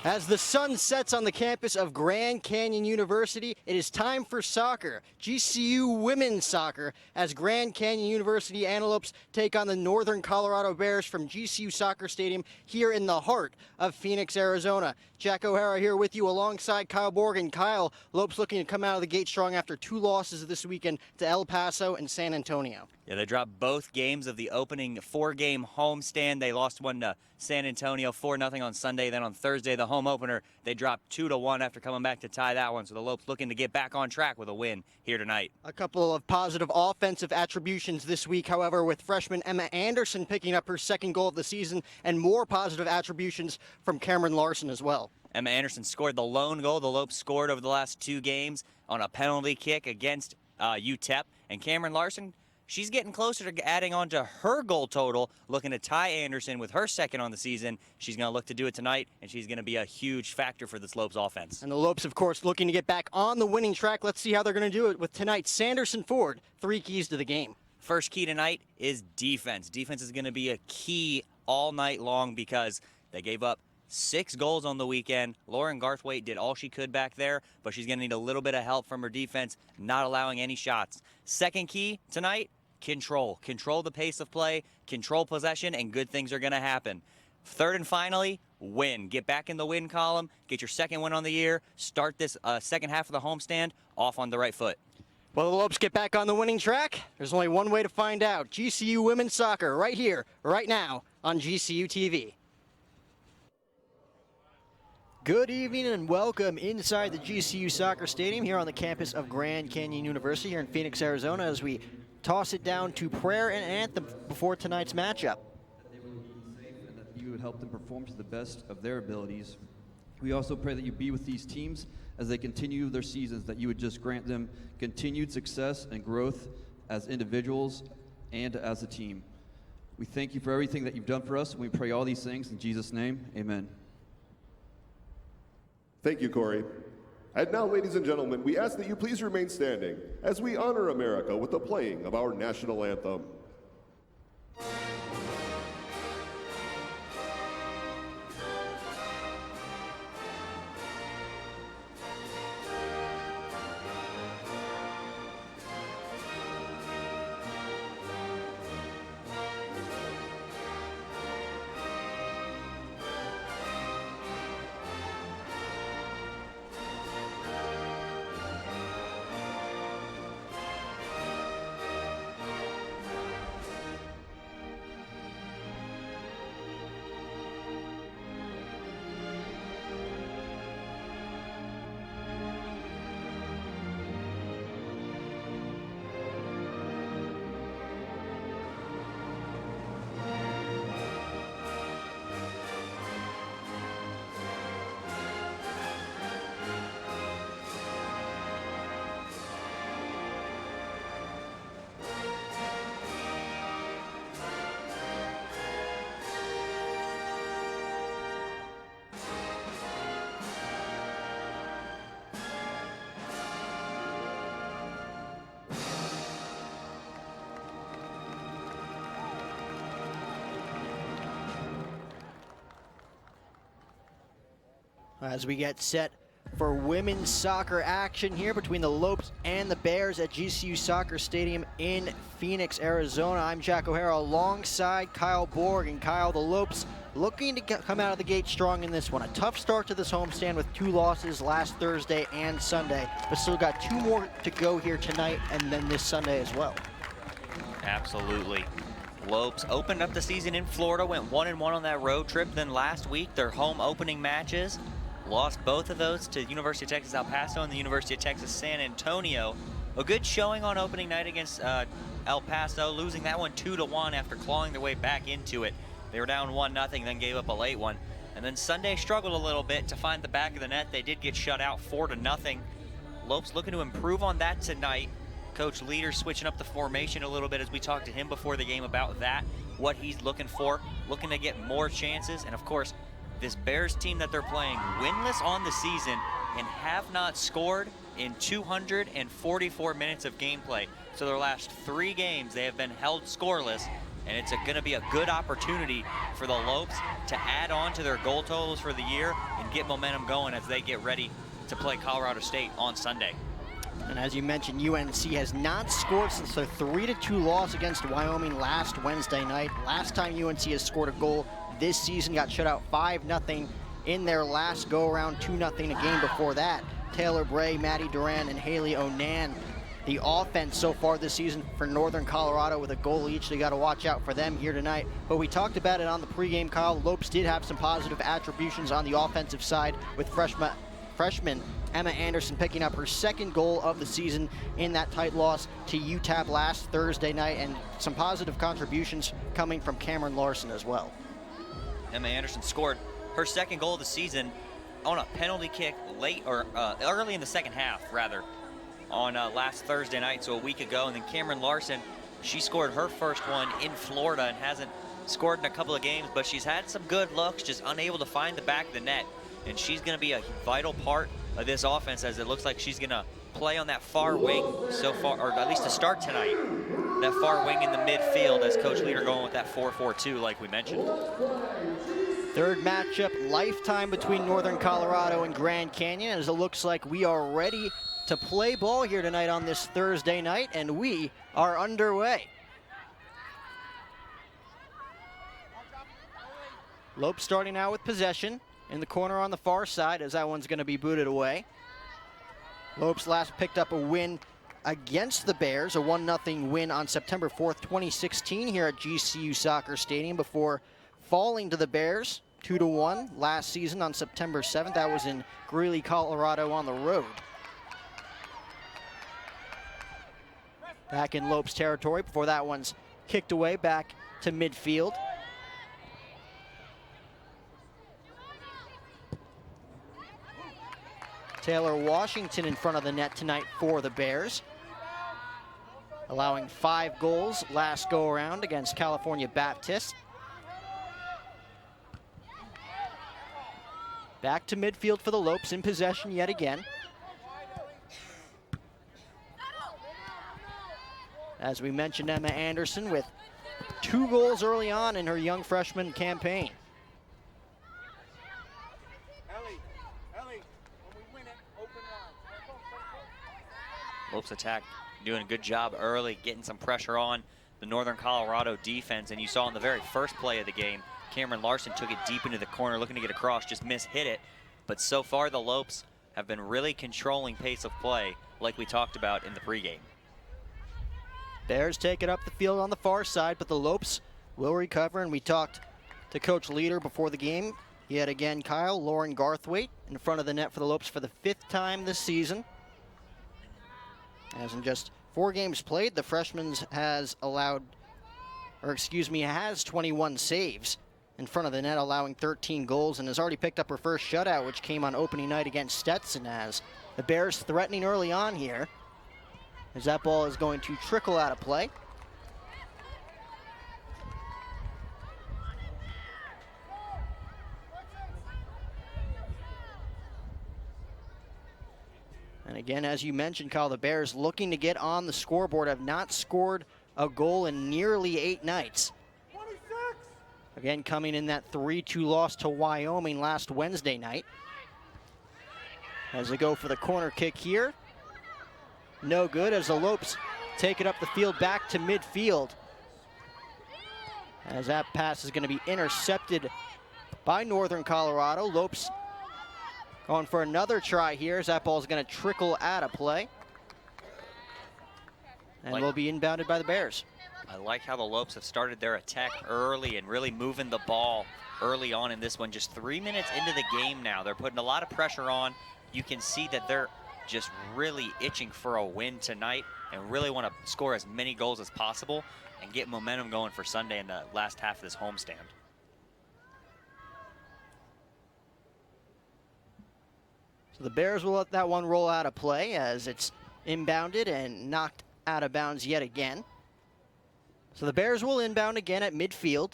As the sun sets on the campus of Grand Canyon University, it is time for soccer. GCU women's soccer as Grand Canyon University Antelopes take on the Northern Colorado Bears from GCU Soccer Stadium here in the heart of Phoenix, Arizona. Jack O'Hara here with you alongside Kyle Borg. Kyle, Lopes looking to come out of the gate strong after 2 losses this weekend to El Paso and San Antonio. Yeah, they dropped both games of the opening 4-game homestand. They lost one to San Antonio 4-0 on Sunday. Then on Thursday, the home opener, they dropped 2-1 after coming back to tie that one. So the Lopes looking to get back on track with a win here tonight. A couple of positive offensive attributions this week, however, with freshman Emma Anderson picking up her 2nd goal of the season, and more positive attributions from Cameron Larson as well. Emma Anderson scored the lone goal the Lopes scored over the last 2 games on a penalty kick against UTEP. And Cameron Larson, she's getting closer to adding on to her goal total, looking to tie Anderson with her 2nd on the season. She's going to look to do it tonight, and she's going to be a huge factor for this Lopes offense. And the Lopes, of course, looking to get back on the winning track. Let's see how they're going to do it with tonight's Sanderson Ford. 3 keys to the game. First key tonight is defense. Defense is going to be a key all night long because they gave up 6 goals on the weekend. Lauren Garthwaite did all she could back there, but she's going to need a little bit of help from her defense, not allowing any shots. Second key tonight, control. Control the pace of play, control possession, and good things are going to happen. Third and finally, win. Get back in the win column, get your 2nd win on the year, start this second half of the homestand off on the right foot. Well, the Lopes get back on the winning track. There's only one way to find out. GCU Women's Soccer right here, right now on GCU TV. Good evening and welcome inside the GCU Soccer Stadium here on the campus of Grand Canyon University here in Phoenix, Arizona, as we toss it down to prayer and anthem before tonight's matchup. That they would be safe and that you would help them perform to the best of their abilities. We also pray that you be with these teams as they continue their seasons, that you would just grant them continued success and growth as individuals and as a team. We thank you for everything that you've done for us, and we pray all these things in Jesus' name. Amen. Thank you, Corey. And now, ladies and gentlemen, we ask that you please remain standing as we honor America with the playing of our national anthem. As we get set for women's soccer action here between the Lopes and the Bears at GCU Soccer Stadium in Phoenix, Arizona. I'm Jack O'Hara alongside Kyle Borg. And Kyle, the Lopes looking to come out of the gate strong in this one. A tough start to this homestand with 2 losses last Thursday and Sunday, but still got 2 more to go here tonight and then this Sunday as well. Absolutely. Lopes opened up the season in Florida, went 1-1 on that road trip. Then last week, their home opening matches, lost both of those to University of Texas El Paso and the University of Texas San Antonio. A good showing on opening night against El Paso, losing that one 2-1 after clawing their way back into it. They were down 1-0, then gave up a late one. And then Sunday struggled a little bit to find the back of the net. They did get shut out 4-0. Lopes looking to improve on that tonight. Coach Leader switching up the formation a little bit as we talked to him before the game about that, what he's looking for, looking to get more chances. And of course, this Bears team that they're playing, winless on the season and have not scored in 244 minutes of gameplay. So their last 3 games, they have been held scoreless. and it's going to be a good opportunity for the Lopes to add on to their goal totals for the year and get momentum going as they get ready to play Colorado State on Sunday. And as you mentioned, UNC has not scored since their 3-2 loss against Wyoming last Wednesday night. Last time UNC has scored a goal this season, got shut out 5-0 in their last go-around, 2-0 a game before that. Taylor Bray, Maddie Duran, and Haley Onan. The offense so far this season for Northern Colorado with a goal each. They got to watch out for them here tonight. But we talked about it on the pregame, Kyle. Lopes did have some positive attributions on the offensive side with freshman Emma Anderson picking up her second goal of the season in that tight loss to UTAP last Thursday night, and some positive contributions coming from Cameron Larson as well. Emma Anderson scored her second goal of the season on a penalty kick early in the second half, rather, on last Thursday night, so a week ago. And then Cameron Larson, she scored her first one in Florida and hasn't scored in a couple of games, but she's had some good looks, just unable to find the back of the net. And she's going to be a vital part of this offense, as it looks like she's going to play on that far wing so far, or at least to start tonight, that far wing in the midfield, as Coach Leader going with that 4-4-2 like we mentioned. Third matchup, lifetime between Northern Colorado and Grand Canyon, as it looks like we are ready to play ball here tonight on this Thursday night, and we are underway. Lopes starting out with possession in the corner on the far side, as that one's going to be booted away. Lopes last picked up a win against the Bears, a 1-0 win on September 4th, 2016 here at GCU Soccer Stadium, before falling to the Bears 2-1 last season on September 7th. That was in Greeley, Colorado on the road. Back in Lopes territory before that one's kicked away back to midfield. Taylor Washington in front of the net tonight for the Bears, allowing 5 goals last go around against California Baptist. Back to midfield for the Lopes, in possession yet again. As we mentioned, Emma Anderson with 2 goals early on in her young freshman campaign. Lopes attack doing a good job early, getting some pressure on the Northern Colorado defense. And you saw in the very first play of the game, Cameron Larson took it deep into the corner, looking to get across, just mishit it. But so far, the Lopes have been really controlling pace of play, like we talked about in the pregame. Bears take it up the field on the far side, but the Lopes will recover. And we talked to Coach Leader before the game. Yet again, Kyle, Lauren Garthwaite in front of the net for the Lopes for the 5th time this season. As in just 4 games played, the freshman has 21 saves in front of the net, allowing 13 goals, and has already picked up her first shutout, which came on opening night against Stetson, as the Bears threatening early on here, as that ball is going to trickle out of play. And again, as you mentioned, Kyle, the Bears looking to get on the scoreboard, have not scored a goal in nearly 8 nights. 26. Again, coming in that 3-2 loss to Wyoming last Wednesday night. As they go for the corner kick here. No good, as the Lopes take it up the field back to midfield. As that pass is going to be intercepted by Northern Colorado. Lopes going for another try here, as that ball is going to trickle out of play. And will be inbounded by the Bears. I like how the Lopes have started their attack early and really moving the ball early on in this one. Just 3 minutes into the game now. They're putting a lot of pressure on. You can see that they're just really itching for a win tonight and really want to score as many goals as possible and get momentum going for Sunday in the last half of this homestand. So the Bears will let that one roll out of play, as it's inbounded and knocked out of bounds yet again. So the Bears will inbound again at midfield.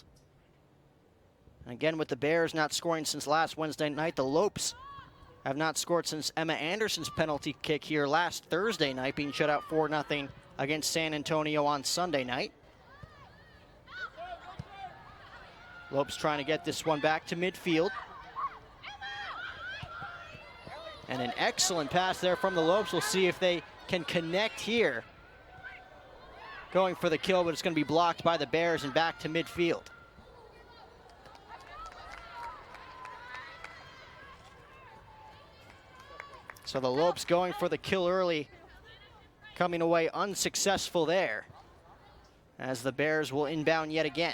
And again, with the Bears not scoring since last Wednesday night, the Lopes have not scored since Emma Anderson's penalty kick here last Thursday night, being shut out 4-0 against San Antonio on Sunday night. Lopes trying to get this one back to midfield. And an excellent pass there from the Lopes. We'll see if they can connect here. Going for the kill, but it's going to be blocked by the Bears and back to midfield. So the Lopes going for the kill early, coming away unsuccessful there, as the Bears will inbound yet again.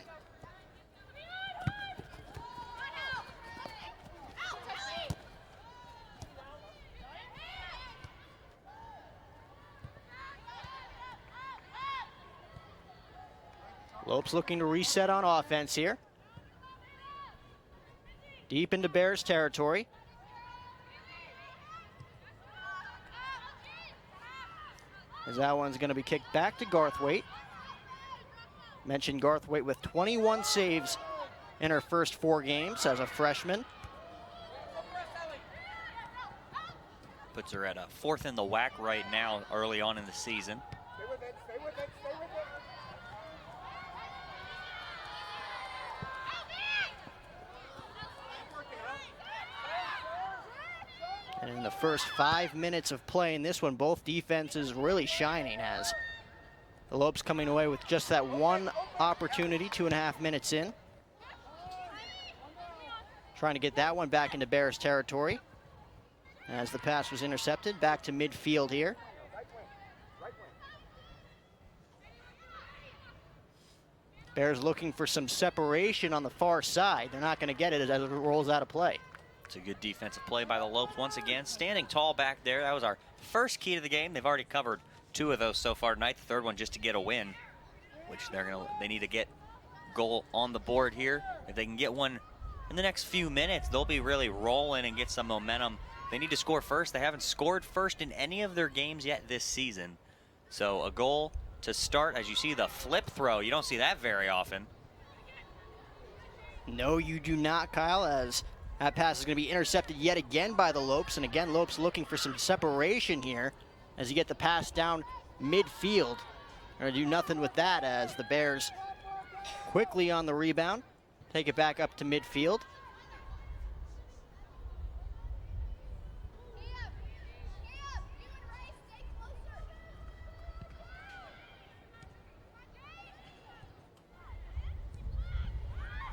Lopes looking to reset on offense here. Deep into Bears territory. As that one's going to be kicked back to Garthwaite. Mentioned Garthwaite with 21 saves in her first 4 games as a freshman. Puts her at a 4th in the WAC right now early on in the season. And in the first 5 minutes of play in this one, both defenses really shining, as the Lopes coming away with just that one opportunity 2.5 minutes in. Trying to get that one back into Bears territory as the pass was intercepted. Back to midfield here. Bears looking for some separation on the far side. They're not going to get it as it rolls out of play. It's a good defensive play by the Lopes once again. Standing tall back there. That was our first key to the game. They've already covered 2 of those so far tonight. The third one just to get a win, which they need to get goal on the board here. If they can get one in the next few minutes, they'll be really rolling and get some momentum. They need to score first. They haven't scored first in any of their games yet this season. So a goal to start. As you see the flip throw, you don't see that very often. No, you do not, Kyle, as that pass is going to be intercepted yet again by the Lopes. And again, Lopes looking for some separation here as you get the pass down midfield. They're going to do nothing with that, as the Bears quickly on the rebound. Take it back up to midfield.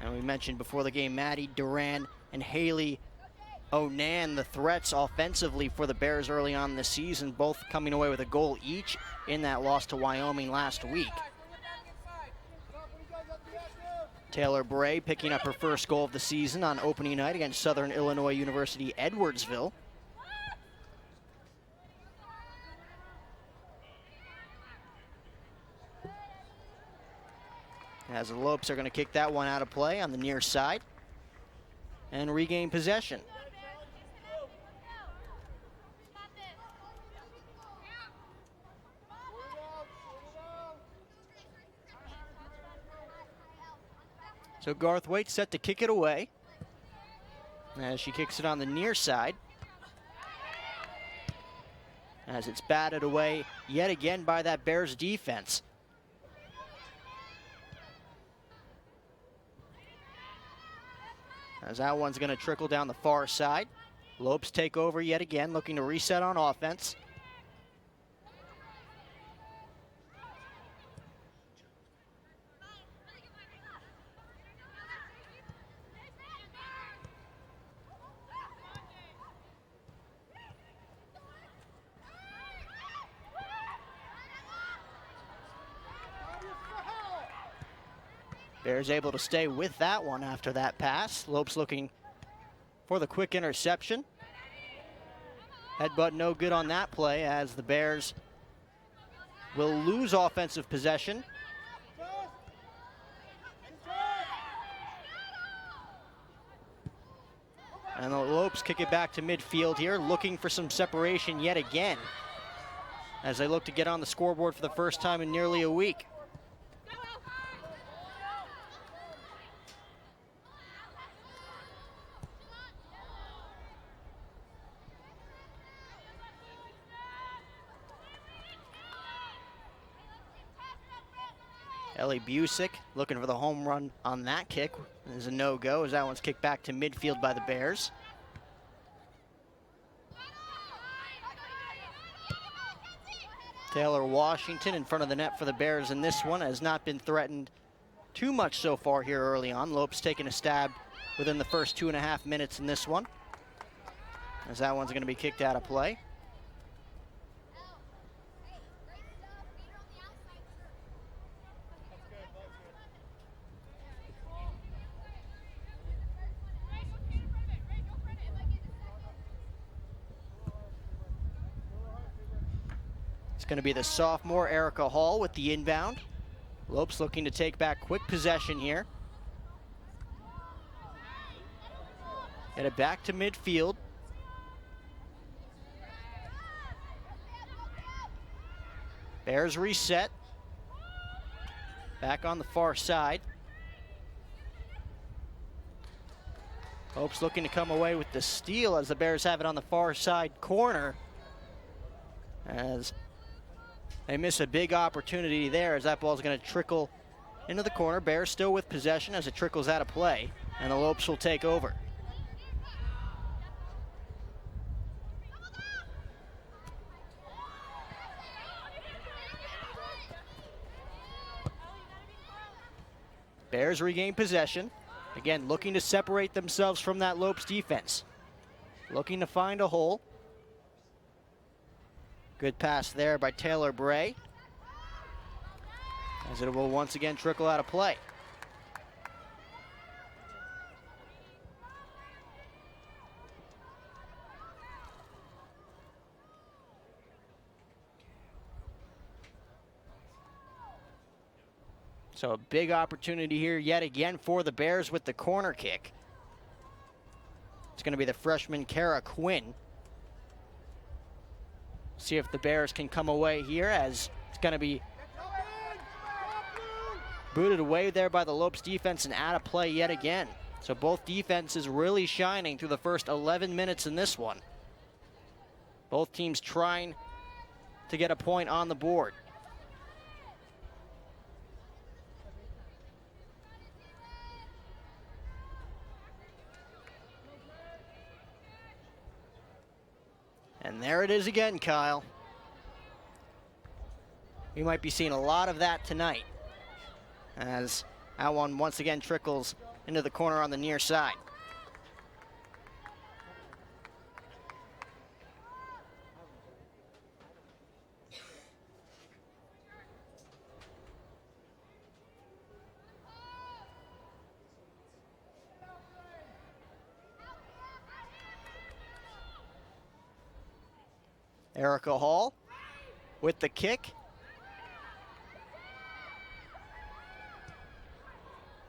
And we mentioned before the game, Maddie Duran and Haley Onan, the threats offensively for the Bears early on in the season, both coming away with a goal each in that loss to Wyoming last week. Taylor Bray picking up her first goal of the season on opening night against Southern Illinois University Edwardsville. As the Lopes are going to kick that one out of play on the near side and regain possession. So Garthwaite set to kick it away as she kicks it on the near side. As it's batted away yet again by that Bears defense. As that one's going to trickle down the far side. Lopes take over yet again, looking to reset on offense. Bears able to stay with that one after that pass. Lopes looking for the quick interception. Headbutt no good on that play, as the Bears will lose offensive possession. And the Lopes kick it back to midfield here, looking for some separation yet again as they look to get on the scoreboard for the first time in nearly a week. Ellie Busick looking for the home run on that kick. There's a no-go as that one's kicked back to midfield by the Bears. Taylor Washington in front of the net for the Bears in this one has not been threatened too much so far here early on. Lopes taking a stab within the first 2.5 minutes in this one, as that one's going to be kicked out of play. It's going to be the sophomore Erica Hall with the inbound. Lopes looking to take back quick possession here. Get it back to midfield. Bears reset. Back on the far side. Lopes looking to come away with the steal as the Bears have it on the far side corner. As they miss a big opportunity there, as that ball is going to trickle into the corner. Bears still with possession as it trickles out of play, and the Lopes will take over. Bears regain possession. Again, looking to separate themselves from that Lopes defense. Looking to find a hole. Good pass there by Taylor Bray, as it will once again trickle out of play. So a big opportunity here yet again for the Bears with the corner kick. It's going to be the freshman Kara Quinn. See if the Bears can come away here, as it's going to be booted away there by the Lopes defense and out of play yet again. So both defenses really shining through the first 11 minutes in this one. Both teams trying to get a point on the board. And there it is again, Kyle. We might be seeing a lot of that tonight, as that one once again trickles into the corner on the near side. Erica Hall with the kick.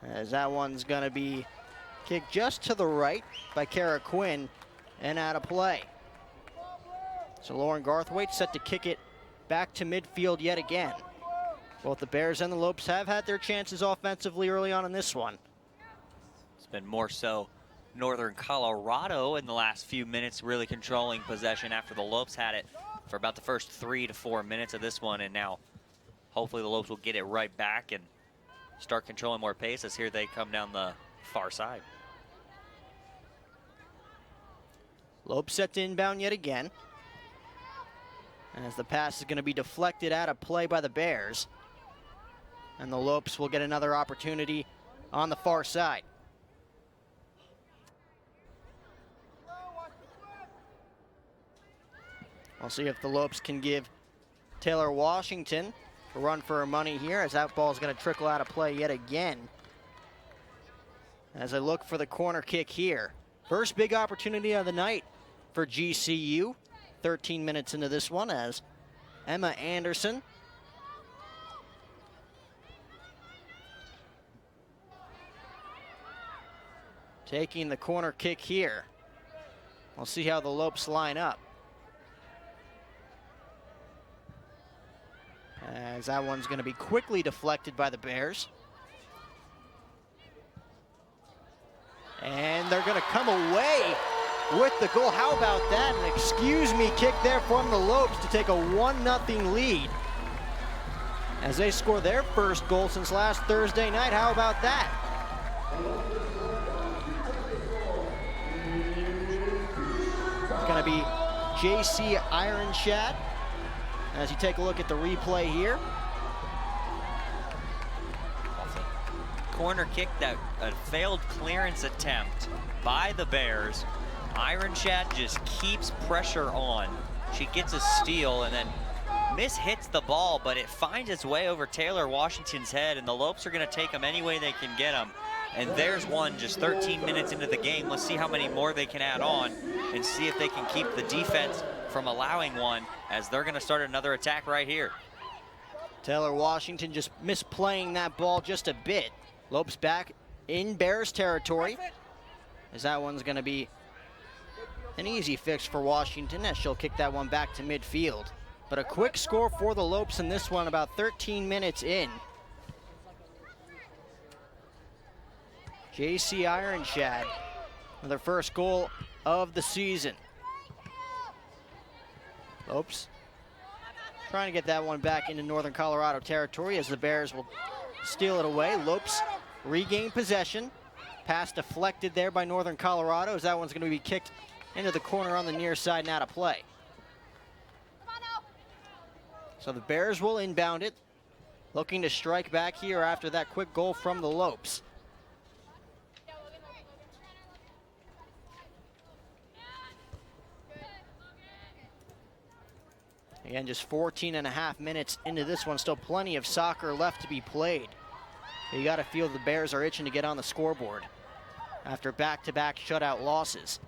As that one's going to be kicked just to the right by Kara Quinn and out of play. So Lauren Garthwaite set to kick it back to midfield yet again. Both the Bears and the Lopes have had their chances offensively early on in this one. It's been more so Northern Colorado in the last few minutes, really controlling possession after the Lopes had it for about the first 3 to 4 minutes of this one, and now hopefully the Lopes will get it right back and start controlling more pace as here they come down the far side. Lopes set to inbound yet again, as the pass is going to be deflected out of play by the Bears, and the Lopes will get another opportunity on the far side. We'll see if the Lopes can give Taylor Washington a run for her money here, as that ball is going to trickle out of play yet again. As I look for the corner kick here. First big opportunity of the night for GCU. 13 minutes into this one, as Emma Anderson taking the corner kick here. We'll see how the Lopes line up, as that one's going to be quickly deflected by the Bears. And they're going to come away with the goal. How about that? An excuse me kick there from the Lopes to take a 1-0 lead. as they score their first goal since last Thursday night. How about that? It's going to be JC Ironshad as you take a look at the replay here. Corner kick, that a failed clearance attempt by the Bears. Ironshad just keeps pressure on. She gets a steal and then hits the ball, but it finds its way over Taylor Washington's head, and the Lopes are going to take them any way they can get them. And there's one just 13 minutes into the game. Let's see how many more they can add on and see if they can keep the defense from allowing one, as they're going to start another attack right here. Taylor Washington just misplaying that ball just a bit. Lopes back in Bears territory, as that one's going to be an easy fix for Washington, as she'll kick that one back to midfield. But a quick score for the Lopes in this one, about 13 minutes in. JC Ironshad with their first goal of the season. Lopes trying to get that one back into Northern Colorado territory, as the Bears will steal it away. Lopes regain possession. Pass deflected there by Northern Colorado, as that one's going to be kicked into the corner on the near side and out of play. So the Bears will inbound it, looking to strike back here after that quick goal from the Lopes. Again, just 14 and a half minutes into this one. Still plenty of soccer left to be played. You got to feel the Bears are itching to get on the scoreboard after back-to-back shutout losses.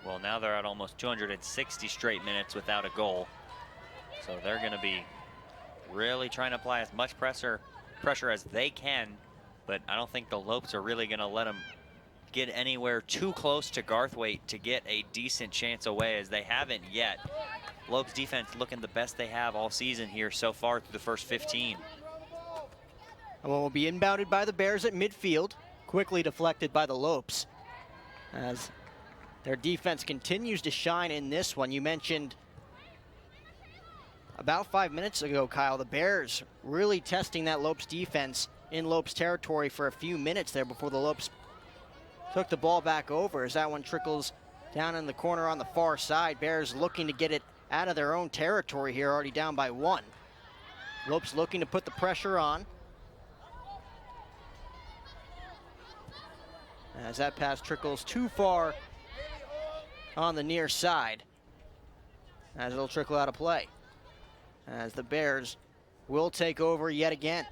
Well, now they're at almost 260 straight minutes without a goal. So they're going to be really trying to apply as much pressure as they can, but I don't think the Lopes are really going to let them get anywhere too close to Garthwaite to get a decent chance away, as they haven't yet. Lopes defense looking the best they have all season here so far through the first 15. And one will be inbounded by the Bears at midfield, quickly deflected by the Lopes, as their defense continues to shine in this one. You mentioned about 5 minutes ago, Kyle, the Bears really testing that Lopes defense in Lopes territory for a few minutes there before the Lopes took the ball back over, as that one trickles down in the corner on the far side. Bears looking to get it out of their own territory here, already down by one. Lopes looking to put the pressure on, as that pass trickles too far on the near side, as it'll trickle out of play, as the Bears will take over yet again.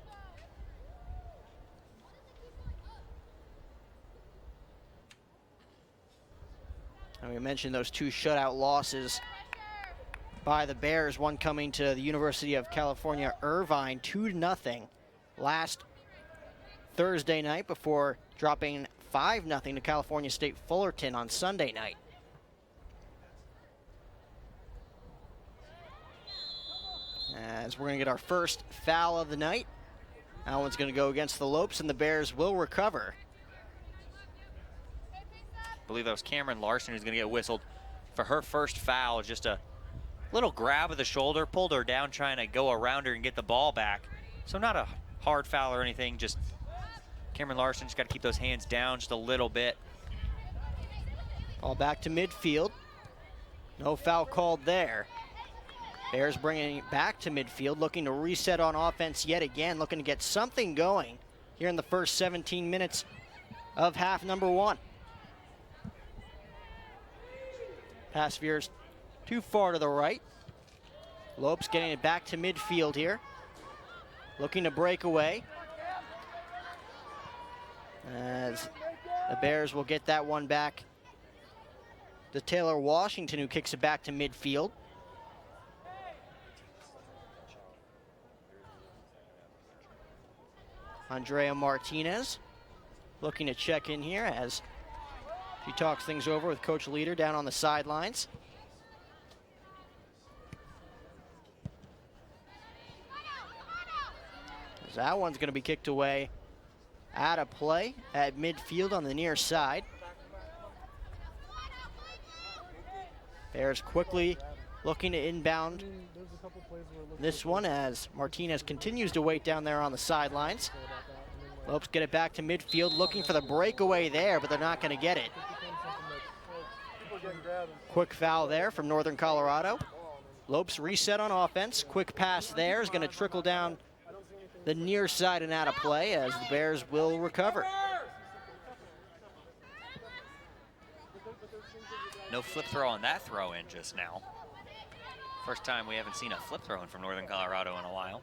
And we mentioned those two shutout losses by the Bears, one coming to the University of California, Irvine, 2-0 last Thursday night, before dropping 5-0 to California State Fullerton on Sunday night. As we're going to get our first foul of the night. That one's going to go against the Lopes, and the Bears will recover. I believe that was Cameron Larson who's going to get whistled for her first foul. Just a little grab of the shoulder, pulled her down trying to go around her and get the ball back. So not a hard foul or anything, just Cameron Larson just got to keep those hands down just a little bit. Ball back to midfield. No foul called there. Bears bringing it back to midfield, looking to reset on offense yet again, looking to get something going here in the first 17 minutes of half number one. Pass veers too far to the right. Lopes getting it back to midfield here, looking to break away, as the Bears will get that one back to Taylor Washington, who kicks it back to midfield. Andrea Martinez looking to check in here as she talks things over with Coach Leader down on the sidelines. As that one's going to be kicked away out of play at midfield on the near side. Bears quickly looking to inbound this one as Martinez continues to wait down there on the sidelines. Lopes get it back to midfield, looking for the breakaway there, but they're not going to get it. Quick foul there from Northern Colorado. Lopes reset on offense. Quick pass there is going to trickle down the near side and out of play as the Bears will recover. No flip throw on that throw in just now. First time we haven't seen a flip throw in from Northern Colorado in a while.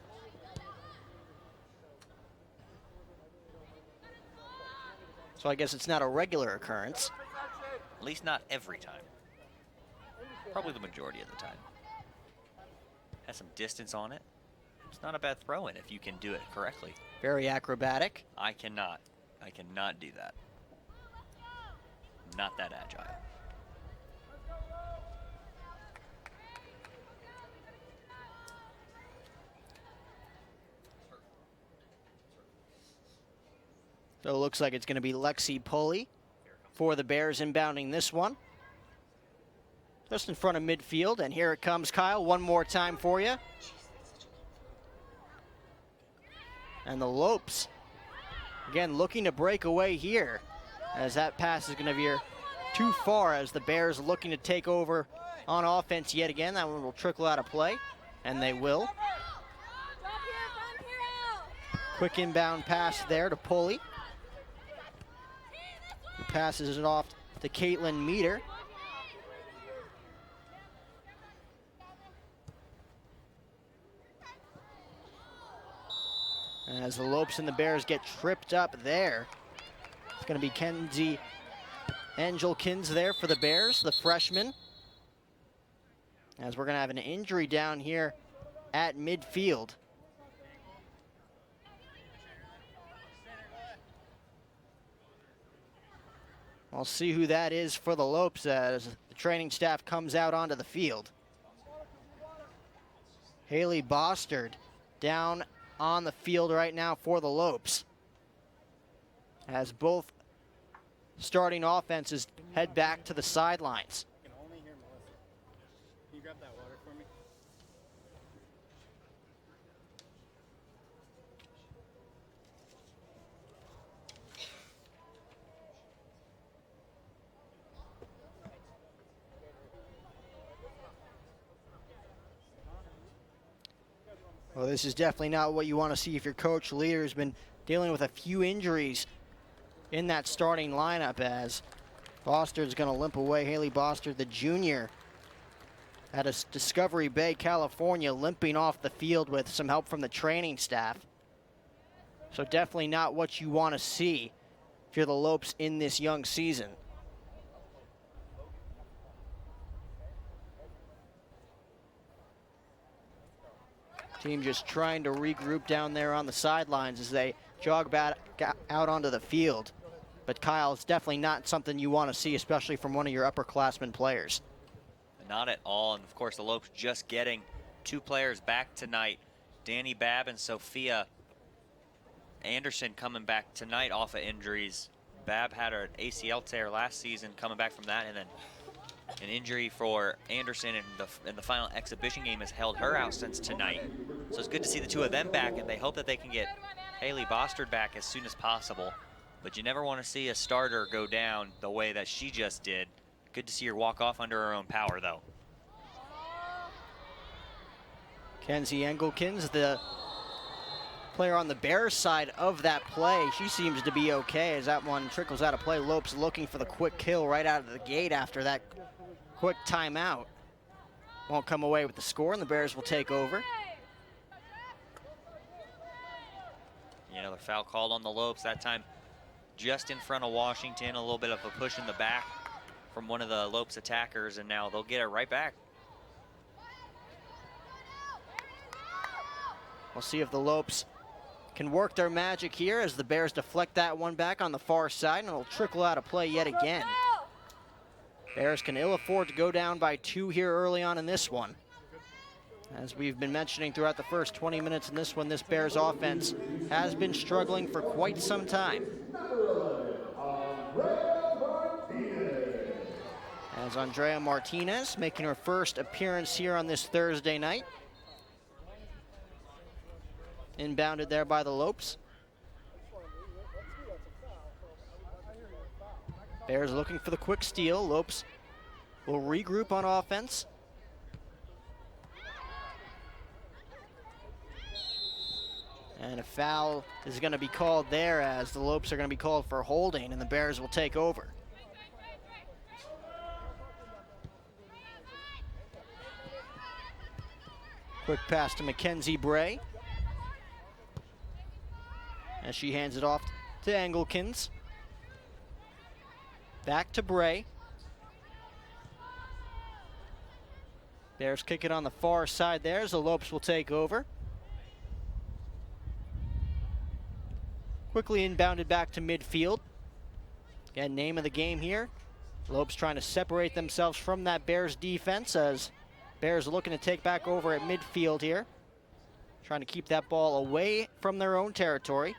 So I guess it's not a regular occurrence. At least not every time. Probably the majority of the time. Has some distance on it. It's not a bad throw in if you can do it correctly. Very acrobatic. I cannot do that. Not that agile. So it looks like it's going to be Lexi Pulley for the Bears inbounding this one. Just in front of midfield, and here it comes, Kyle, one more time for you. And the Lopes, again, looking to break away here, as that pass is going to veer too far as the Bears looking to take over on offense yet again. That one will trickle out of play, and they will. Quick inbound pass there to Pulley. He passes it off to Caitlin Meter. As the Lopes and the Bears get tripped up there, it's going to be Kenzie Angelkins there for the Bears, the freshman. As we're going to have an injury down here at midfield. We'll see who that is for the Lopes as the training staff comes out onto the field. Haley Bostard down on the field right now for the Lopes, as both starting offenses head back to the sidelines. I can only hear Melissa. Can you grab that water for me? Well, this is definitely not what you want to see if your coach leader has been dealing with a few injuries in that starting lineup, as Bostard's going to limp away. Haley Bostard, the junior, out of Discovery Bay, California, limping off the field with some help from the training staff. So definitely not what you want to see if you're the Lopes in this young season. Team just trying to regroup down there on the sidelines as they jog back out onto the field. But Kyle, it's definitely not something you want to see, especially from one of your upperclassmen players. Not at all, and of course the Lopes just getting two players back tonight. Danny Babb and Sophia Anderson coming back tonight off of injuries. Babb had an ACL tear last season, coming back from that, and then an injury for Anderson in the final exhibition game has held her out since tonight. So it's good to see the two of them back, and they hope that they can get Haley Bostard back as soon as possible. But you never want to see a starter go down the way that she just did. Good to see her walk off under her own power, though. Kenzie Engelkins, the player on the Bears side of that play, she seems to be okay as that one trickles out of play. Lopes looking for the quick kill right out of the gate after that quick timeout. Won't come away with the score, and the Bears will take over. Another foul called on the Lopes, that time just in front of Washington. A little bit of a push in the back from one of the Lopes attackers, and now they'll get it right back. We'll see if the Lopes can work their magic here as the Bears deflect that one back on the far side, and it'll trickle out of play yet again. Bears can ill afford to go down by 2 here early on in this one. As we've been mentioning throughout the first 20 minutes in this one, this Bears offense has been struggling for quite some time. As as Andrea Martinez making her first appearance here on this Thursday night. Inbounded there by the Lopes. Bears looking for the quick steal. Lopes will regroup on offense. And a foul is going to be called there as the Lopes are going to be called for holding, and the Bears will take over. Quick pass to Mackenzie Bray, as she hands it off to Engelkins. Back to Bray. Bears kick it on the far side there as the Lopes will take over. Quickly inbounded back to midfield. Again, name of the game here. Lopes trying to separate themselves from that Bears defense as Bears are looking to take back over at midfield here. Trying to keep that ball away from their own territory.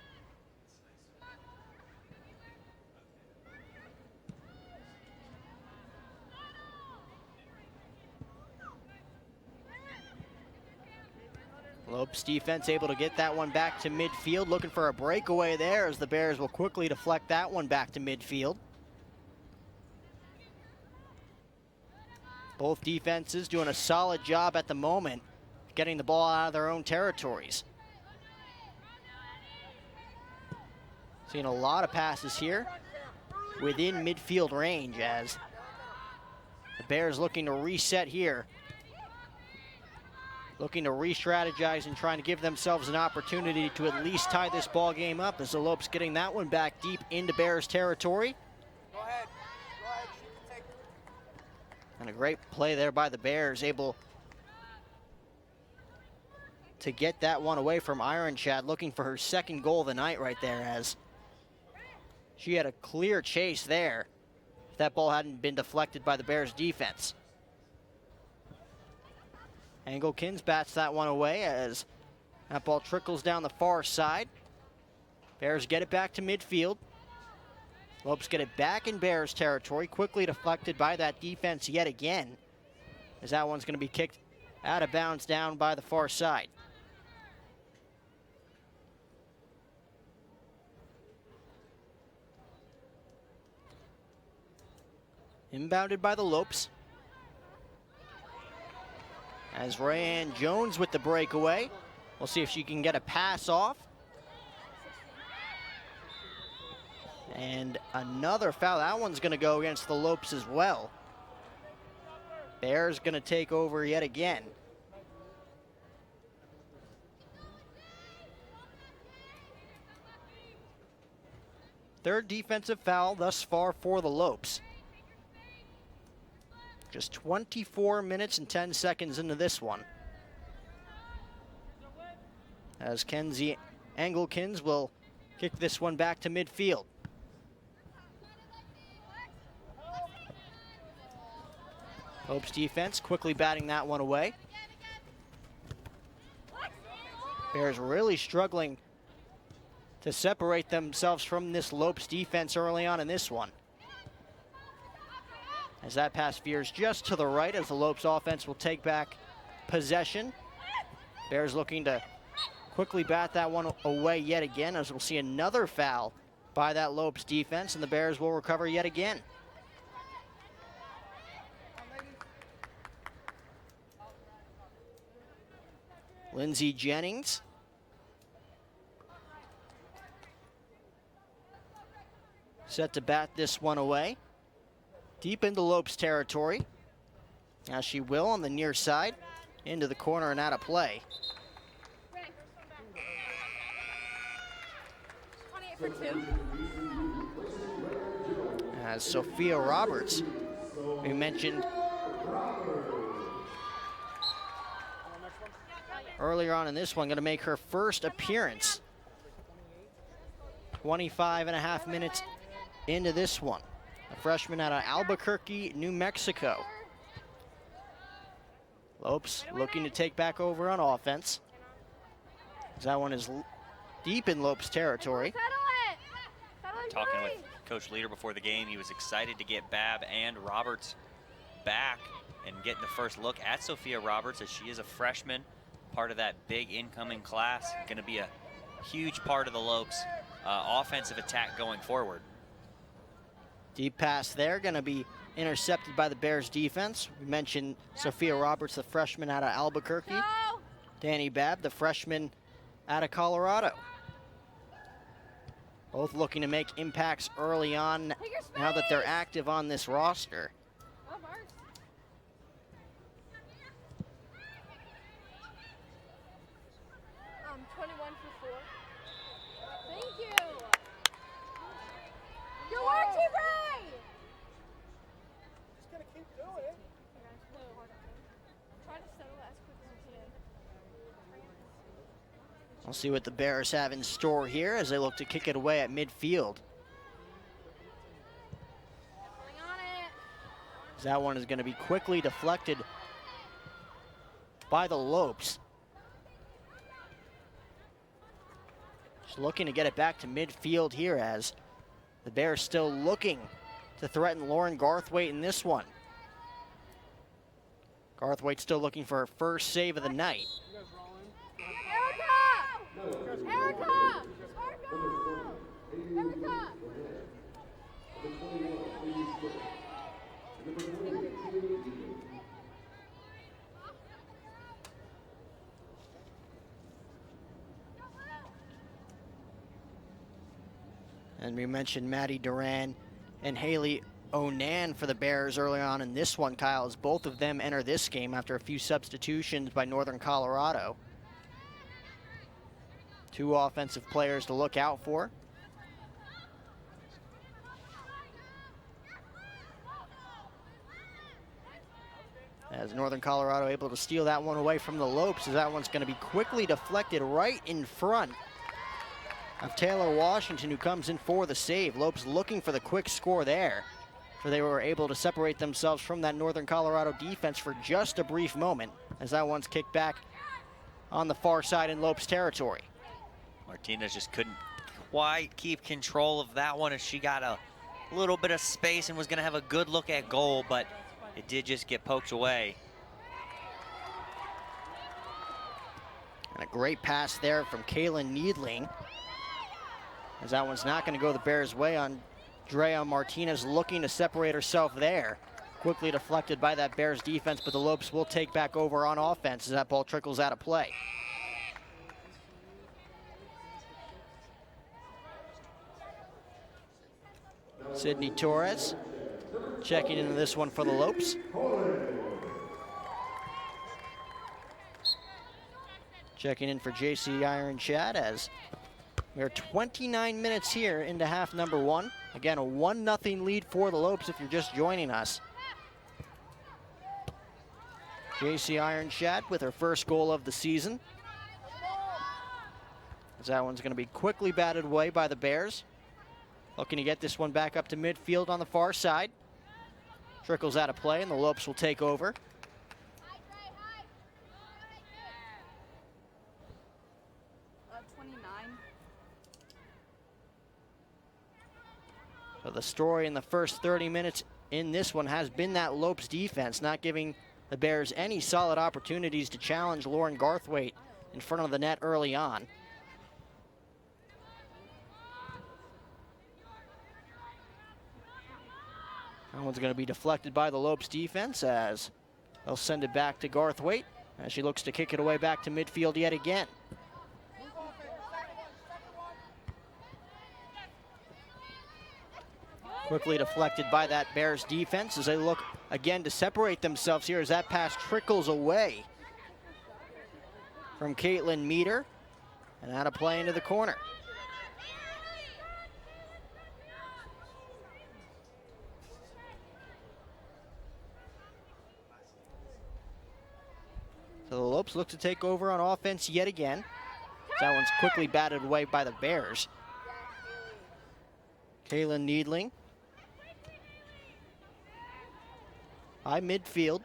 Lopes defense able to get that one back to midfield, looking for a breakaway there as the Bears will quickly deflect that one back to midfield. Both defenses doing a solid job at the moment, getting the ball out of their own territories. Seeing a lot of passes here within midfield range as the Bears looking to reset here. Looking to re-strategize and trying to give themselves an opportunity to at least tie this ball game up as the Lopes getting that one back deep into Bears territory. Go ahead, shoot, take. And a great play there by the Bears, able to get that one away from Ironshad, looking for her second goal of the night right there as she had a clear chase there if that ball hadn't been deflected by the Bears defense. Engelkins bats that one away as that ball trickles down the far side. Bears get it back to midfield. Lopes get it back in Bears territory, quickly deflected by that defense yet again, as that one's going to be kicked out of bounds down by the far side. Inbounded by the Lopes. As Rayanne Jones with the breakaway. We'll see if she can get a pass off. And another foul. That one's going to go against the Lopes as well. Bears going to take over yet again. Third defensive foul thus far for the Lopes. Just 24 minutes and 10 seconds into this one. As Kenzie Engelkins will kick this one back to midfield. Lopes defense quickly batting that one away. Bears really struggling to separate themselves from this Lopes defense early on in this one. As that pass veers just to the right as the Lopes offense will take back possession. Bears looking to quickly bat that one away yet again as we'll see another foul by that Lopes defense and the Bears will recover yet again. Lindsey Jennings. Set to bat this one away. Deep into Lopes territory. Now she will on the near side. Into the corner and out of play. 28 for 2. As Sophia Roberts, we mentioned earlier on in this one, going to make her first appearance. 25.5 minutes into this one. A freshman out of Albuquerque, New Mexico. Lopes looking to take back over on offense. That one is deep in Lopes territory. Talking with Coach Leader before the game, he was excited to get Babb and Roberts back and getting the first look at Sophia Roberts, as she is a freshman, part of that big incoming class, going to be a huge part of the Lopes offensive attack going forward. Deep pass there, going to be intercepted by the Bears defense. We mentioned Sophia Roberts, the freshman out of Albuquerque. Go! Danny Babb, the freshman out of Colorado. Both looking to make impacts early on Take your now that they're space! active on this roster. Oh, Mars. 21 for 4. Thank you. Good work, T-Ray! Just gonna keep doing it. Try to settle as quick as you can. We'll see what the Bears have in store here as they look to kick it away at midfield. Pulling on it. That one is going to be quickly deflected by the Lopes. Just looking to get it back to midfield here as the Bears still looking to threaten Lauren Garthwaite in this one. Garthwaite still looking for her first save of the night. You guys rolling? Erica! Erica! Erica! And we mentioned Maddie Duran and Haley Onan for the Bears early on in this one, Kyle, as both of them enter this game after a few substitutions by Northern Colorado. Two offensive players to look out for. As Northern Colorado able to steal that one away from the Lopes, as that one's going to be quickly deflected right in front of Taylor Washington, who comes in for the save. Lopes looking for the quick score there, for they were able to separate themselves from that Northern Colorado defense for just a brief moment, as that one's kicked back on the far side in Lopes territory. Martinez just couldn't quite keep control of that one as she got a little bit of space and was going to have a good look at goal, but it did just get poked away. And a great pass there from Kaylin Needling, as that one's not going to go the Bears' way. Andrea Martinez looking to separate herself there. Quickly deflected by that Bears defense, but the Lopes will take back over on offense as that ball trickles out of play. Sydney Torres checking into this one for the Lopes. Checking in for JC Iron Chad as we are 29 minutes here into half number one. Again, a 1-0 lead for the Lopes if you're just joining us. JC Iron Chad with her first goal of the season, as that one's going to be quickly batted away by the Bears. Looking to get this one back up to midfield on the far side. Trickles out of play, and the Lopes will take over. So the story in the first 30 minutes in this one has been that Lopes defense not giving the Bears any solid opportunities to challenge Lauren Garthwaite in front of the net early on. That one's going to be deflected by the Lopes defense as they'll send it back to Garthwaite as she looks to kick it away back to midfield yet again. Quickly deflected by that Bears defense as they look again to separate themselves here as that pass trickles away from Caitlin Meter and out of play into the corner. So the Lopes look to take over on offense yet again. That one's quickly batted away by the Bears. Kaylin Needling. High midfield.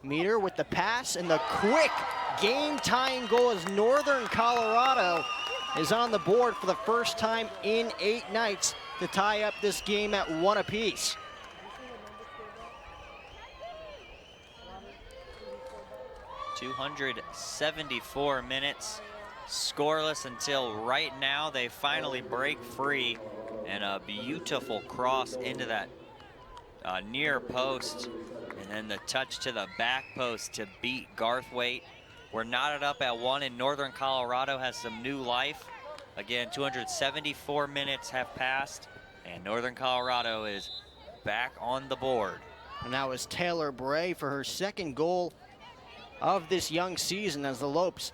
Meter with the pass and the quick game-tying goal as Northern Colorado is on the board for the first time in 8 nights to tie up this game at 1 apiece. .274 minutes, scoreless until right now. They finally break free, and a beautiful cross into that near post, and then the touch to the back post to beat Garthwaite. We're knotted up at 1, and Northern Colorado has some new life. Again, 274 minutes have passed, and Northern Colorado is back on the board. And that was Taylor Bray for her second goal of this young season, as the Lopes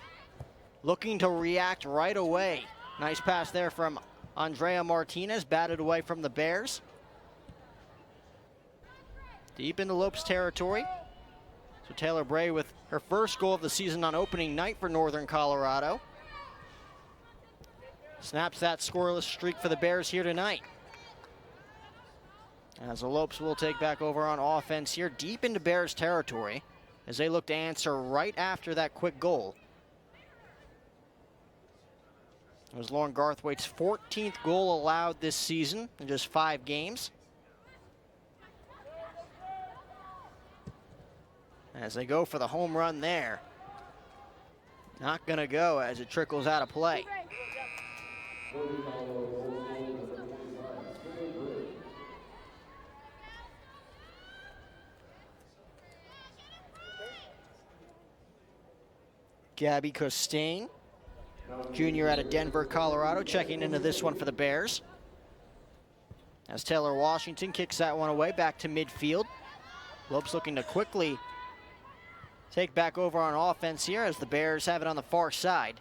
looking to react right away. Nice pass there from Andrea Martinez, batted away from the Bears. Deep into Lopes territory. So Taylor Bray with her first goal of the season on opening night for Northern Colorado. Snaps that scoreless streak for the Bears here tonight. As the Lopes will take back over on offense here, deep into Bears territory, as they look to answer right after that quick goal. It was Lauren Garthwaite's 14th goal allowed this season in just 5 games. As they go for the home run there. Not gonna go as it trickles out of play. Gabby Costain, junior out of Denver, Colorado, checking into this one for the Bears. As Taylor Washington kicks that one away back to midfield. Lopes looking to quickly take back over on offense here as the Bears have it on the far side.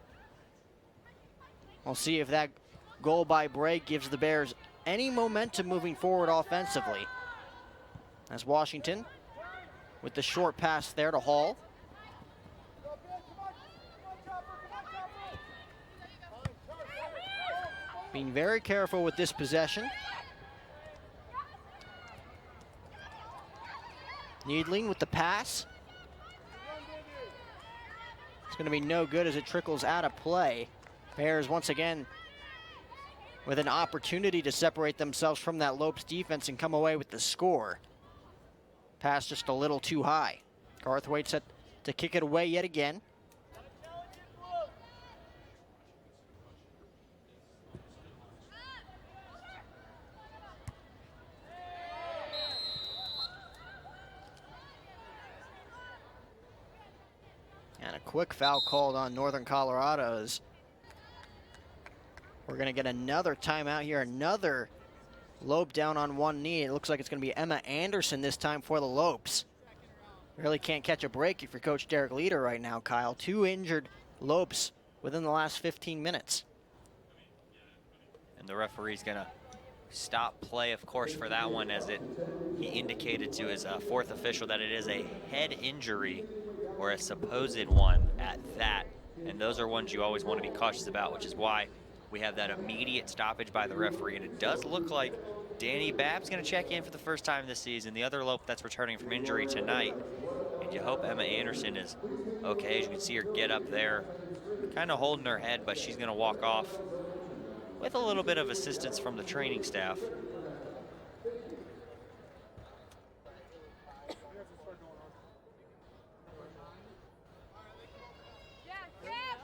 We'll see if that goal by Bray gives the Bears any momentum moving forward offensively. As Washington with the short pass there to Hall. Being very careful with this possession. Needling with the pass. It's going to be no good as it trickles out of play. Bears once again with an opportunity to separate themselves from that Lopes defense and come away with the score. Pass just a little too high. Garthwaite set to kick it away yet again. And a quick foul called on Northern Colorado's. We're going to get another timeout here, another Lope down on one knee. It looks like it's going to be Emma Anderson this time for the Lopes. Really can't catch a break if you're Coach Derek Leader right now, Kyle. 2 injured Lopes within the last 15 minutes. And the referee's going to stop play, of course, for that one, as he indicated to his 4th official that it is a head injury, or a supposed one at that. And those are ones you always want to be cautious about, which is why we have that immediate stoppage by the referee. And it does look like Danny Babb's going to check in for the first time this season, the other Lope that's returning from injury tonight. And you hope Emma Anderson is okay. As you can see her get up there, kind of holding her head, but she's going to walk off with a little bit of assistance from the training staff.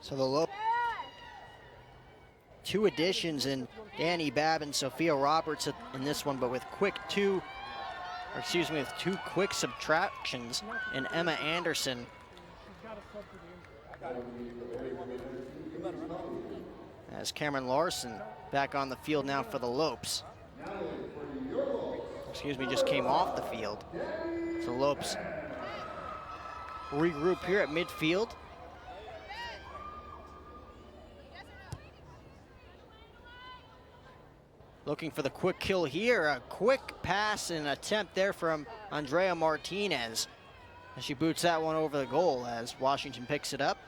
So the Lopes, 2 additions in Danny Babb and Sophia Roberts in this one, but with two quick subtractions in Emma Anderson. As Cameron Larson back on the field now for the Lopes. Just came off the field. So Lopes regroup here at midfield. Looking for the quick kill here. A quick pass and attempt there from Andrea Martinez. And she boots that one over the goal as Washington picks it up.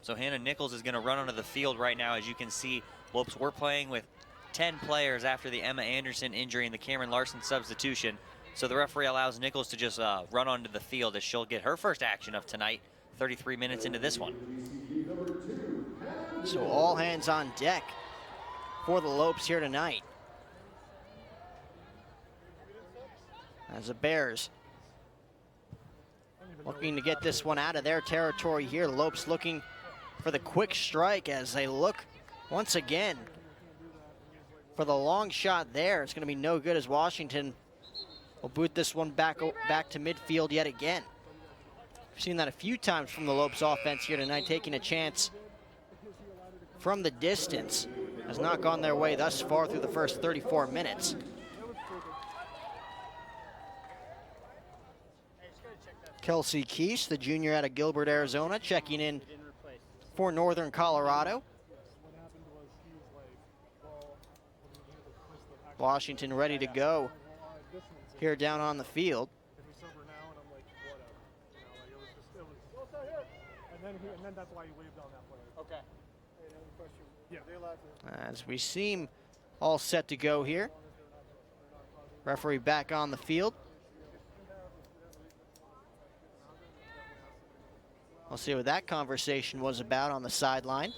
So Hannah Nichols is going to run onto the field right now. As you can see, Lopes were playing with 10 players after the Emma Anderson injury and the Cameron Larson substitution. So the referee allows Nichols to just run onto the field as she'll get her first action of tonight, 33 minutes into this one. So all hands on deck for the Lopes here tonight. As the Bears looking to get this one out of their territory here. The Lopes looking for the quick strike as they look once again for the long shot there. It's going to be no good as Washington will boot this one back to midfield yet again. We've seen that a few times from the Lopes offense here tonight, taking a chance from the distance. Has not gone their way thus far through the first 34 minutes. Kelsey Keesh, the junior out of Gilbert, Arizona, checking in for Northern Colorado. Washington ready to go here down on the field. And then that's why he waved on that play. Okay. Yeah. As we seem all set to go here. Referee back on the field. We'll see what that conversation was about on the sideline.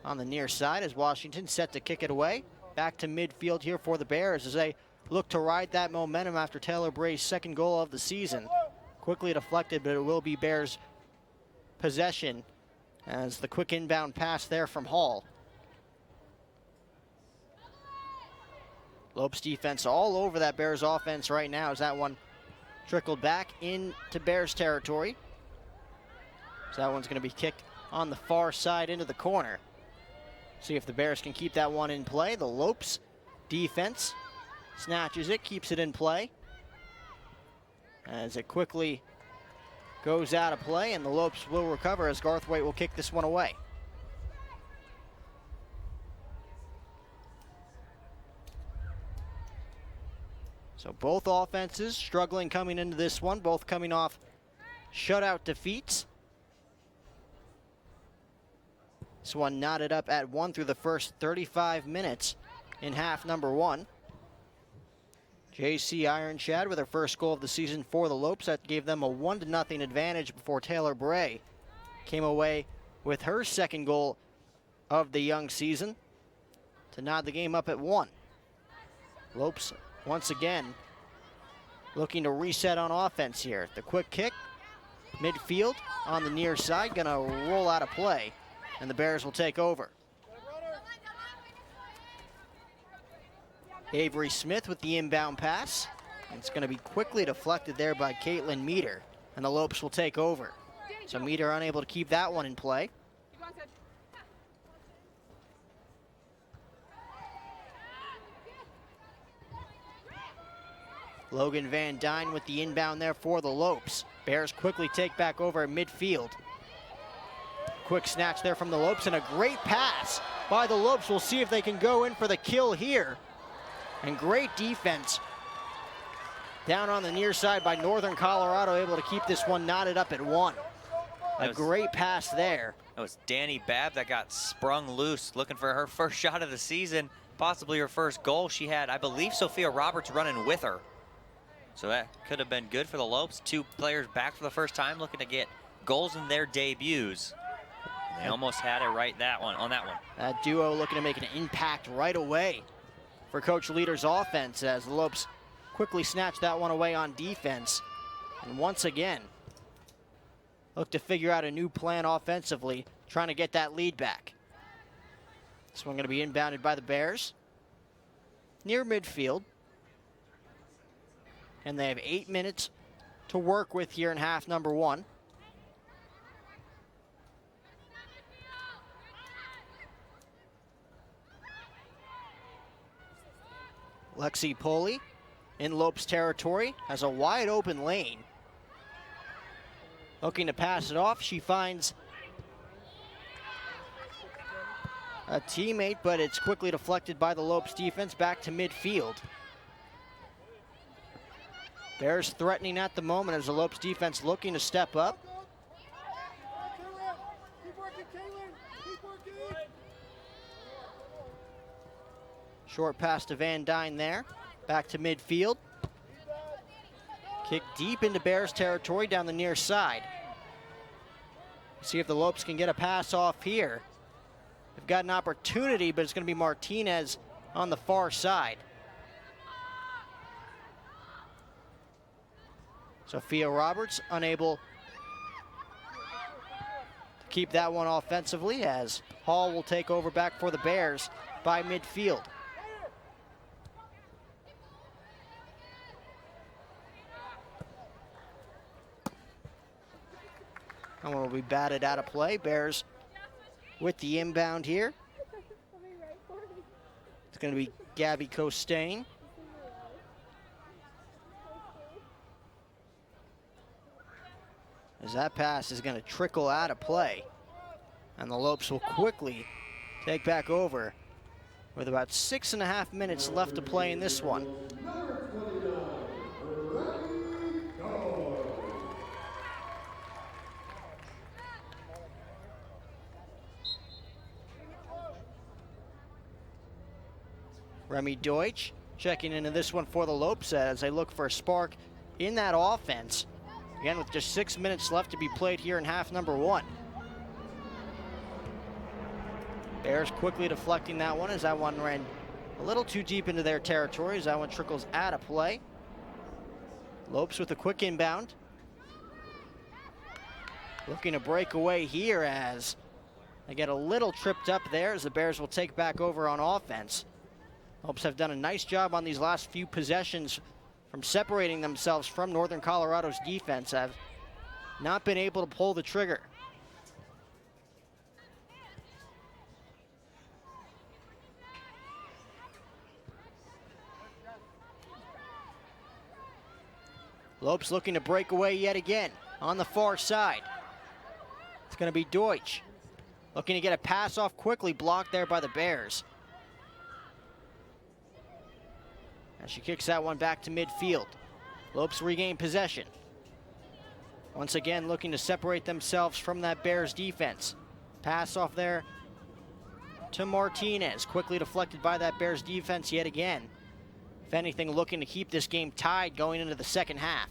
On the near side as Washington set to kick it away. Back to midfield here for the Bears as they look to ride that momentum after Taylor Bray's second goal of the season. Quickly deflected, but it will be Bears possession as the quick inbound pass there from Hall. Lopes defense all over that Bears offense right now as that one trickled back into Bears territory. So that one's going to be kicked on the far side into the corner. See if the Bears can keep that one in play. The Lopes defense snatches it, keeps it in play. As it quickly goes out of play, and the Lopes will recover as Garthwaite will kick this one away. So both offenses struggling coming into this one, both coming off shutout defeats. This one knotted up at 1 through the first 35 minutes in half number 1. JC Ironshad with her first goal of the season for the Lopes. That gave them a 1-0 advantage before Taylor Bray came away with her second goal of the young season to knot the game up at 1. Lopes once again looking to reset on offense here. The quick kick, midfield on the near side, gonna roll out of play, and the Bears will take over. Avery Smith with the inbound pass. It's going to be quickly deflected there by Caitlin Meter, and the Lopes will take over. So Meter unable to keep that one in play. Logan Van Dyne with the inbound there for the Lopes. Bears quickly take back over at midfield. Quick snatch there from the Lopes and a great pass by the Lopes. We'll see if they can go in for the kill here. And great defense down on the near side by Northern Colorado, able to keep this one knotted up at 1. A great pass there. That was Danny Babb that got sprung loose, looking for her first shot of the season, possibly her first goal. She had, I believe, Sophia Roberts running with her. So that could have been good for the Lopes. 2 players back for the first time, looking to get goals in their debuts. They almost had it right on that one. That duo looking to make an impact right away for Coach Leader's offense as the Lopes quickly snatched that one away on defense. And once again, look to figure out a new plan offensively, trying to get that lead back. This one going to be inbounded by the Bears near midfield. And they have 8 minutes to work with here in half number 1. Lexi Poley in Lopes territory has a wide open lane. Looking to pass it off, she finds a teammate, but it's quickly deflected by the Lopes defense back to midfield. Bears threatening at the moment as the Lopes defense looking to step up. Short pass to Van Dyne there. Back to midfield. Kick deep into Bears territory down the near side. See if the Lopes can get a pass off here. They've got an opportunity, but it's going to be Martinez on the far side. Sophia Roberts unable to keep that one offensively, as Hall will take over back for the Bears by midfield. That one will be batted out of play. Bears with the inbound here. It's going to be Gabby Costain. As that pass is going to trickle out of play. And the Lopes will quickly take back over with about 6.5 minutes left to play in this one. Remy Deutsch checking into this one for the Lopes as they look for a spark in that offense. Again, with just 6 minutes left to be played here in half number one. Bears quickly deflecting that one as that one ran a little too deep into their territory as that one trickles out of play. Lopes with a quick inbound. Looking to break away here as they get a little tripped up there as the Bears will take back over on offense. Lopes have done a nice job on these last few possessions from separating themselves from Northern Colorado's defense. Have not been able to pull the trigger. Lopes looking to break away yet again on the far side. It's going to be Deutsch looking to get a pass off quickly, blocked there by the Bears. As she kicks that one back to midfield. Lopes regain possession. Once again looking to separate themselves from that Bears defense. Pass off there to Martinez. Quickly deflected by that Bears defense yet again. If anything, looking to keep this game tied going into the second half.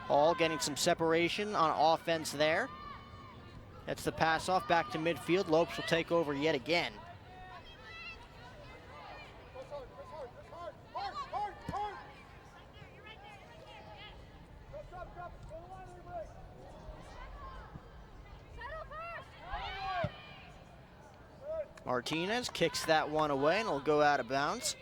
Hall getting some separation on offense there. That's the pass off back to midfield. Lopes will take over yet again. Martinez kicks that one away and it'll go out of bounds.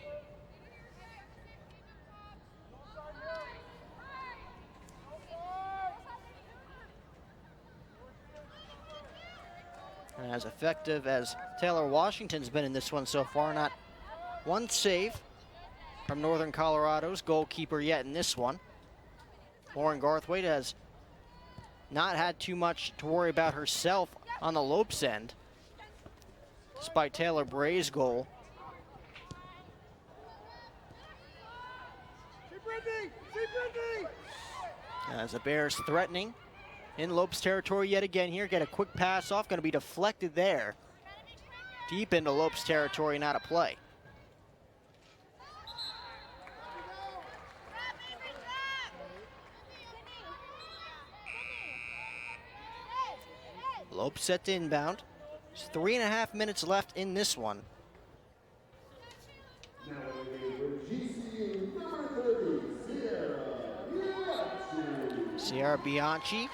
And as effective as Taylor Washington's been in this one so far, not one save from Northern Colorado's goalkeeper yet in this one. Lauren Garthwaite has not had too much to worry about herself on the Lopes end, despite Taylor Bray's goal. As the Bears threatening in Lopes territory yet again here. Get a quick pass off, going to be deflected there. Deep into Lopes territory and out of play. Lopes set to inbound. There's 3.5 minutes left in this one. Sierra Bianchi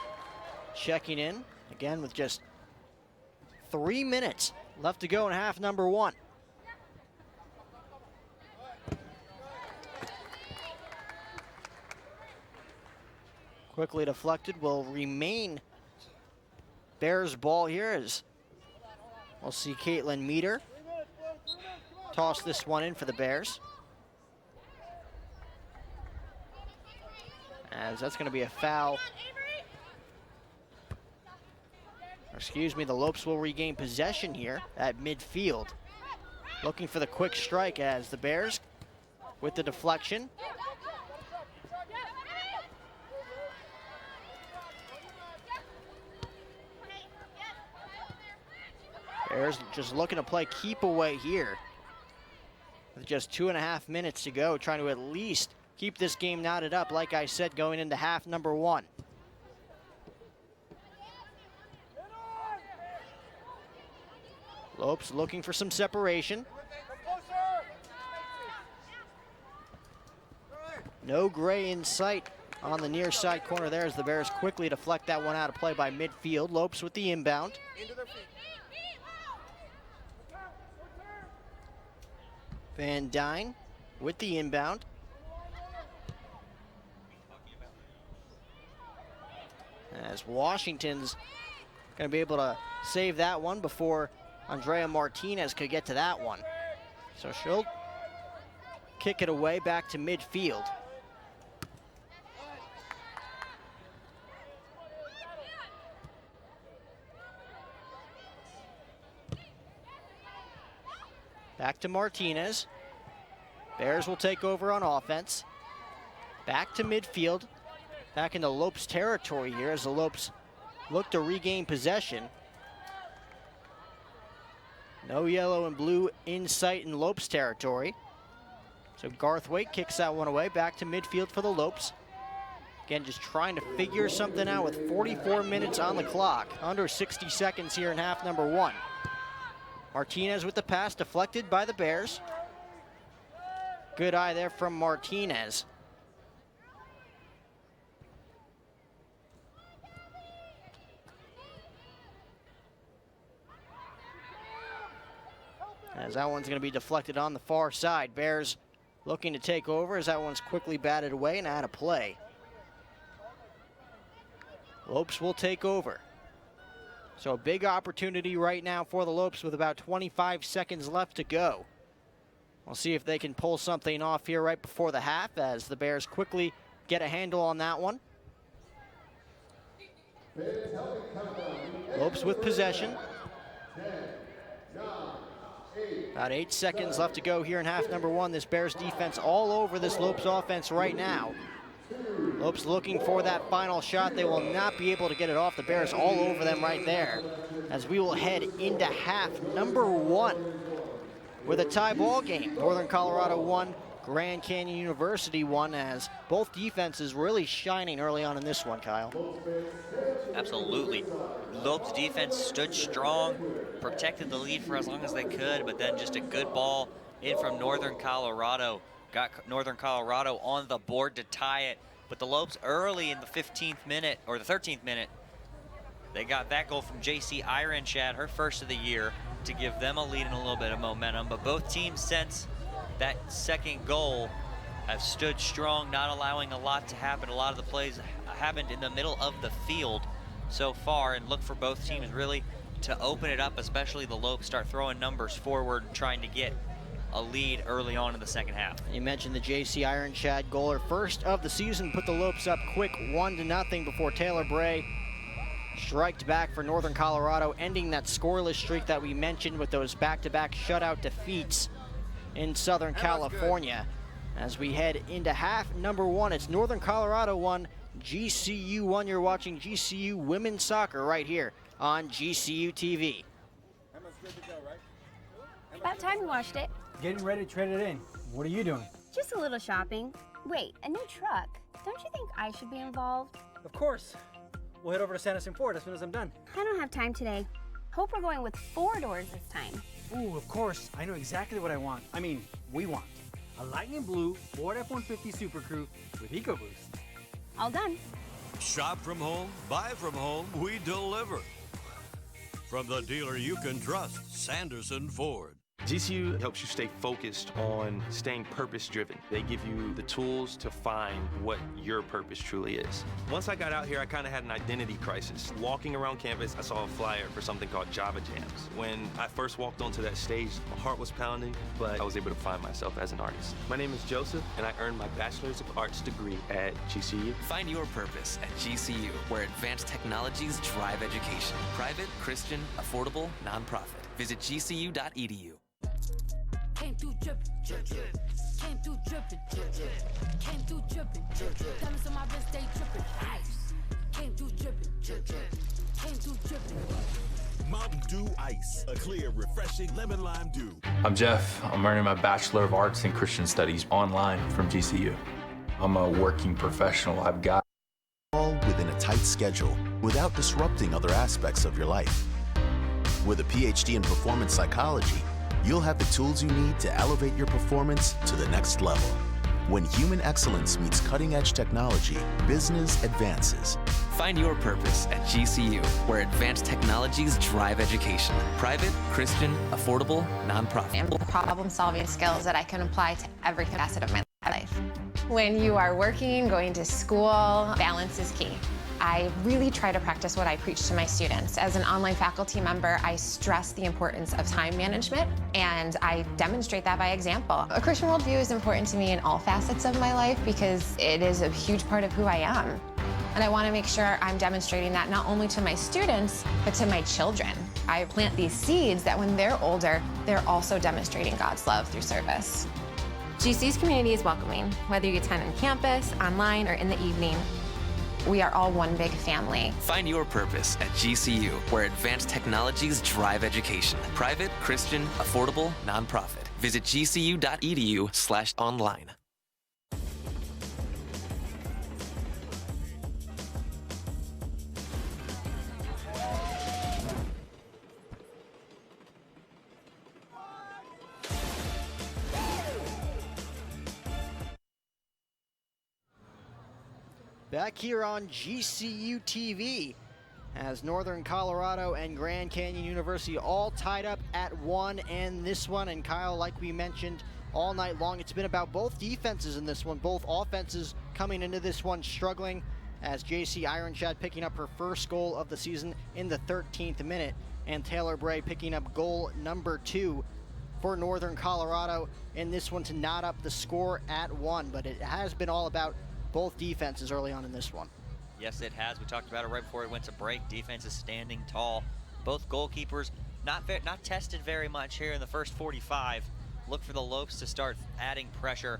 checking in again with just 3 minutes left to go in half number one. Quickly deflected, will remain Bears ball here as we'll see Caitlin Meter toss this one in for the Bears. As that's going to be a foul. Excuse me, the Lopes will regain possession here at midfield. Looking for the quick strike as the Bears with the deflection. Bears just looking to play keep away here. With just 2.5 minutes to go, trying to at least keep this game knotted up, like I said, going into half number 1. Lopes looking for some separation. No Gray in sight on the near side corner there as the Bears quickly deflect that one out of play by midfield. Lopes with the inbound. Van Dyne with the inbound. As Washington's going to be able to save that one before Andrea Martinez could get to that one. So she'll kick it away back to midfield. Back to Martinez. Bears will take over on offense. Back to midfield. Back into Lopes territory here as the Lopes look to regain possession. No yellow and blue in sight in Lopes territory. So Garthwaite kicks that one away. Back to midfield for the Lopes. Again, just trying to figure something out with 44 minutes on the clock. Under 60 seconds here in half number 1. Martinez with the pass, deflected by the Bears. Good eye there from Martinez. As that one's going to be deflected on the far side. Bears looking to take over as that one's quickly batted away and out of play. Lopes will take over. So a big opportunity right now for the Lopes with about 25 seconds left to go. We'll see if they can pull something off here right before the half as the Bears quickly get a handle on that one. Lopes with possession. About 8 seconds left to go here in half number 1. This Bears defense all over this Lopes offense right now. Lopes looking for that final shot. They will not be able to get it off. The Bears all over them right there as we will head into half number 1 with a tie ball game. Northern Colorado 1, Grand Canyon University 1, as both defenses really shining early on in this one, Kyle. Absolutely. Lopes defense stood strong, protected the lead for as long as they could, but then just a good ball in from Northern Colorado. Got Northern Colorado on the board to tie it. But the Lopes early in the 15th minute, or the 13th minute, they got that goal from JC Ironshad, her first of the year, to give them a lead and a little bit of momentum. But both teams since that second goal have stood strong, not allowing a lot to happen. A lot of the plays happened in the middle of the field so far, and look for both teams really to open it up, especially the Lopes start throwing numbers forward and trying to get a lead early on in the second half. You mentioned the JC Ironshad goal, her first of the season, put the Lopes up quick 1-0 before Taylor Bray striked back for Northern Colorado, ending that scoreless streak that we mentioned with those back-to-back shutout defeats in Southern California. As we head into half number 1, it's Northern Colorado 1, GCU 1. You're watching GCU Women's Soccer right here on GCU TV. Emma's good to go, right? About time you washed it. Getting ready to trade it in. What are you doing? Just a little shopping. Wait, a new truck. Don't you think I should be involved? Of course. We'll head over to Sanderson Ford as soon as I'm done. I don't have time today. Hope we're going with 4 doors this time. Ooh, of course. I know exactly what I want. I mean, we want. A lightning blue Ford F-150 Super Crew with EcoBoost. All done. Shop from home, buy from home, we deliver. From the dealer you can trust, Sanderson Ford. GCU helps you stay focused on staying purpose-driven. They give you the tools to find what your purpose truly is. Once I got out here, I kind of had an identity crisis. Walking around campus, I saw a flyer for something called Java Jams. When I first walked onto that stage, my heart was pounding, but I was able to find myself as an artist. My name is Joseph, and I earned my Bachelor's of Arts degree at GCU. Find your purpose at GCU, where advanced technologies drive education. Private, Christian, affordable, nonprofit. Visit gcu.edu. Came through drippin', came through drippin', came through drippin', diamonds on my wrist, they drippin', ice. Came through drippin', came through drippin'. Mountain Dew Ice, a clear, refreshing lemon lime dew. I'm Jeff. I'm earning my Bachelor of Arts in Christian Studies online from GCU. I'm a working professional. I've got All within a tight schedule without disrupting other aspects of your life. With a PhD in performance psychology, you'll have the tools you need to elevate your performance to the next level. When human excellence meets cutting-edge technology, business advances. Find your purpose at GCU, where advanced technologies drive education. Private, Christian, affordable, nonprofit. And problem-solving skills that I can apply to every facet of my life. When you are working, going to school, balance is key. I really try to practice what I preach to my students. As an online faculty member, I stress the importance of time management, and I demonstrate that by example. A Christian worldview is important to me in all facets of my life because it is a huge part of who I am. And I want to make sure I'm demonstrating that not only to my students, but to my children. I plant these seeds that when they're older, they're also demonstrating God's love through service. GCU's community is welcoming, whether you attend on campus, online, or in the evening. We are all one big family. Find your purpose at GCU, where advanced technologies drive education. Private, Christian, affordable, nonprofit. Visit gcu.edu/online. Back here on GCU TV, as Northern Colorado and Grand Canyon University all tied up at 1, and this one, and Kyle, like we mentioned all night long, it's been about both defenses in this one, both offenses coming into this one struggling, as JC Ironshad picking up her first goal of the season in the 13th minute, and Taylor Bray picking up goal number 2 for Northern Colorado in this one to knot up the score at 1, but it has been all about both defenses early on in this one. Yes, it has. We talked about it right before it went to break. Defense is standing tall. Both goalkeepers not tested very much here in the first 45. Look for the Lopes to start adding pressure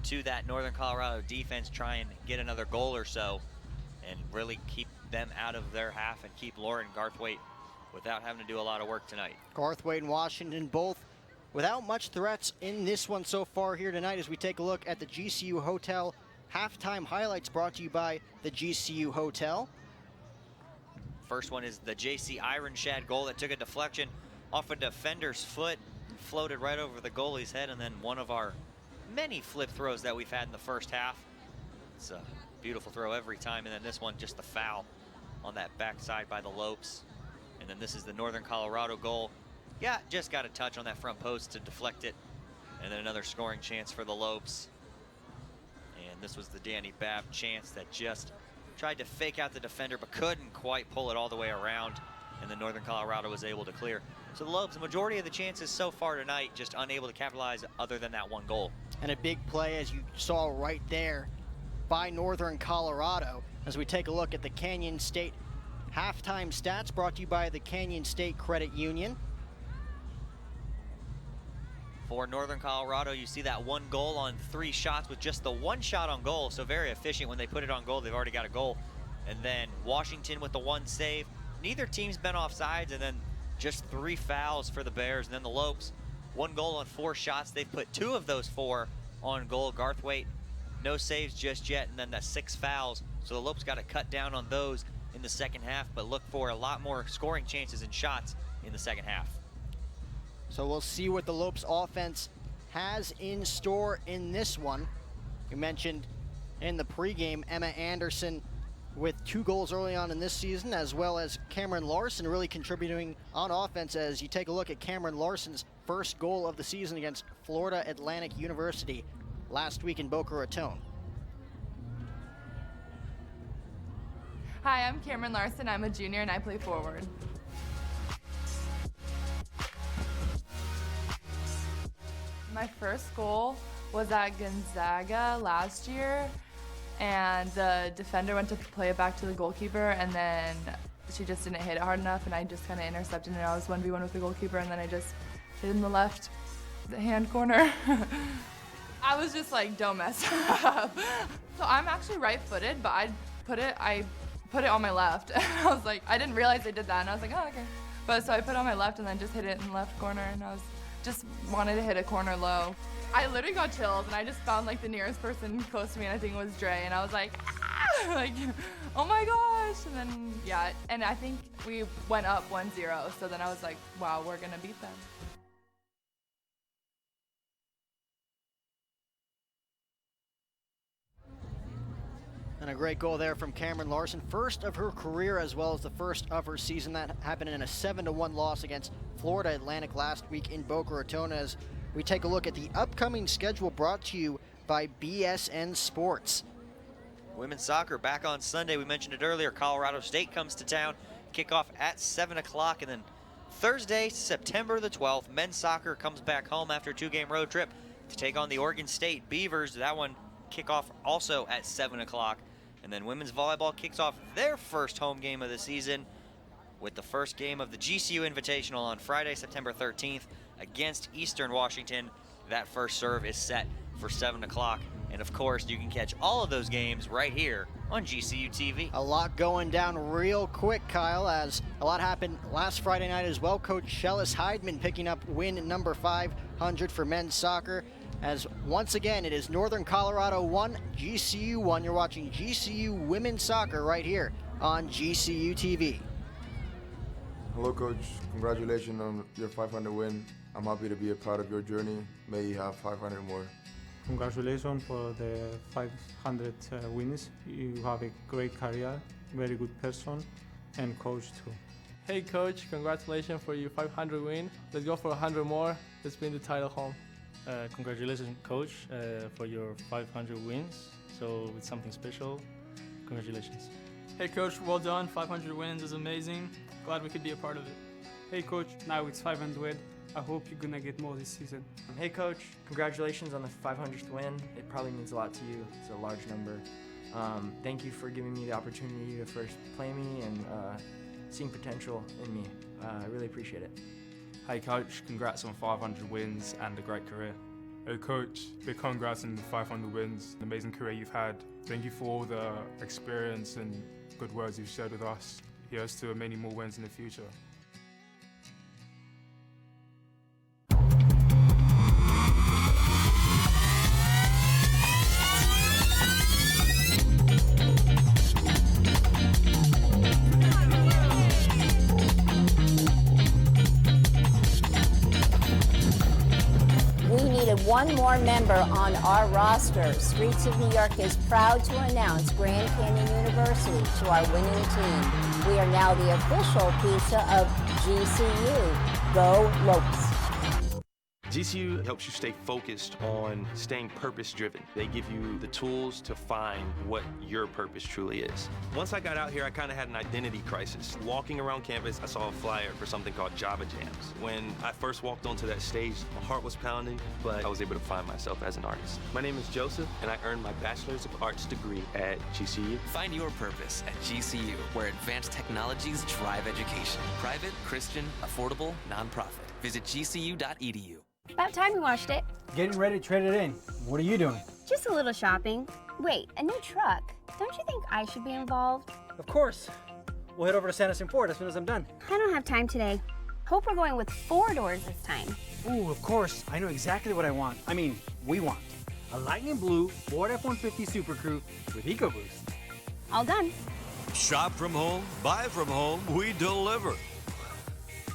to that Northern Colorado defense, try and get another goal or so, and really keep them out of their half and keep Lauren Garthwaite without having to do a lot of work tonight. Garthwaite and Washington both without much threats in this one so far here tonight, as we take a look at the GCU Hotel halftime highlights brought to you by the GCU Hotel. First one is the JC Ironshad goal that took a deflection off a defender's foot, floated right over the goalie's head, and then one of our many flip throws that we've had in the first half. It's a beautiful throw every time, and then this one just the foul on that backside by the Lopes. And then this is the Northern Colorado goal. Yeah, just got a touch on that front post to deflect it, and then another scoring chance for the Lopes. And this was the Danny Babb chance that just tried to fake out the defender but couldn't quite pull it all the way around, and then Northern Colorado was able to clear. So the Lopes, the majority of the chances so far tonight, just unable to capitalize other than that one goal. And a big play, as you saw right there, by Northern Colorado. As we take a look at the Canyon State halftime stats brought to you by the Canyon State Credit Union. For Northern Colorado, you see that one goal on 3 shots with just the one shot on goal, so very efficient. When they put it on goal, they've already got a goal. And then Washington with the 1 save. Neither team's been offsides, and then just 3 fouls for the Bears. And then the Lopes, 1 goal on 4 shots. They've put 2 of those 4 on goal. Garthwaite, no saves just yet, and then the 6 fouls. So the Lopes got to cut down on those in the second half, but look for a lot more scoring chances and shots in the second half. So we'll see what the Lopes offense has in store in this one. We mentioned in the pregame, Emma Anderson with 2 goals early on in this season, as well as Cameron Larson really contributing on offense, as you take a look at Cameron Larson's first goal of the season against Florida Atlantic University last week in Boca Raton. Hi, I'm Cameron Larson. I'm a junior and I play forward. My first goal was at Gonzaga last year, and the defender went to play it back to the goalkeeper, and then she just didn't hit it hard enough, and I just kind of intercepted it. I was 1v1 with the goalkeeper, and then I just hit it in the left hand corner. I was just like, don't mess up. So I'm actually right-footed, but I put it on my left. And I was like, I didn't realize I did that, and I was like, oh, okay. But so I put on my left and then just hit it in the left corner, and I just wanted to hit a corner low. I literally got chills, and I just found like the nearest person close to me, and I think it was Dre, and I was like, ah! Like, oh my gosh, and then yeah, and I think we went up 1-0, so then I was like, wow, we're gonna beat them. And a great goal there from Cameron Larson, first of her career as well as the first of her season. That happened in a 7-1 loss against Florida Atlantic last week in Boca Raton. As we take a look at the upcoming schedule brought to you by BSN Sports. Women's soccer back on Sunday. We mentioned it earlier. Colorado State comes to town. Kickoff at 7 o'clock. And then Thursday, September the 12th, men's soccer comes back home after a 2-game road trip to take on the Oregon State Beavers. That one kickoff also at 7 o'clock. And then women's volleyball kicks off their first home game of the season with the first game of the GCU Invitational on Friday, September 13th against Eastern Washington. That first serve is set for 7 o'clock. And of course, you can catch all of those games right here on GCU TV. A lot going down real quick, Kyle, as a lot happened last Friday night as well. Coach Shellis Heidman picking up win number 500 for men's soccer. As once again, it is Northern Colorado 1, GCU 1. You're watching GCU Women's Soccer right here on GCU TV. Hello, Coach. Congratulations on your 500 win. I'm happy to be a part of your journey. May you have 500 more. Congratulations for the 500 wins. You have a great career, very good person, and coach too. Hey, Coach. Congratulations for your 500 win. Let's go for 100 more. Let's bring the title home. Congratulations, Coach, for your 500 wins. So it's something special. Congratulations. Hey, Coach, well done. 500 wins is amazing. Glad we could be a part of it. Hey, Coach, now it's 500. I hope you're gonna get more this season. Hey, Coach, congratulations on the 500th win. It probably means a lot to you. It's a large number. Thank you for giving me the opportunity to first play me and seeing potential in me. I really appreciate it. Hey Coach, congrats on 500 wins and a great career. Hey Coach, big congrats on the 500 wins, an amazing career you've had. Thank you for all the experience and good words you've shared with us. Here's to many more wins in the future. One more member on our roster. Streets of New York is proud to announce Grand Canyon University to our winning team. We are now the official pizza of GCU. Go Lopes. GCU helps you stay focused on staying purpose-driven. They give you the tools to find what your purpose truly is. Once I got out here, I kind of had an identity crisis. Walking around campus, I saw a flyer for something called Java Jams. When I first walked onto that stage, my heart was pounding, but I was able to find myself as an artist. My name is Joseph, and I earned my Bachelor's of Arts degree at GCU. Find your purpose at GCU, where advanced technologies drive education. Private, Christian, affordable, nonprofit. Visit gcu.edu. About time we watched it. Getting ready to trade it in. What are you doing? Just a little shopping. Wait, a new truck. Don't you think I should be involved? Of course. We'll head over to Sanderson Ford as soon as I'm done. I don't have time today. Hope we're going with 4 doors this time. Ooh, of course. I know exactly what I want. I mean, we want. A lightning blue Ford F-150 Super Crew with EcoBoost. All done. Shop from home, buy from home, we deliver.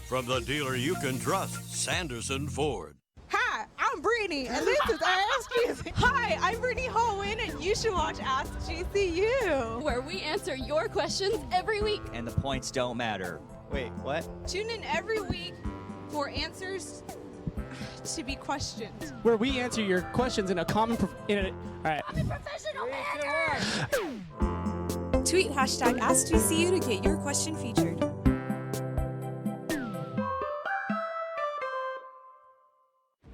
From the dealer you can trust, Sanderson Ford. Hi, I'm Brittany, and this is Ask GCU. Hi, I'm Brittany Holwyn, and you should watch Ask GCU, where we answer your questions every week. And the points don't matter. Wait, what? Tune in every week for answers to be questioned. Where we answer your questions in a common... all right. I'm a professional banner! Tweet hashtag AskGCU to get your question featured.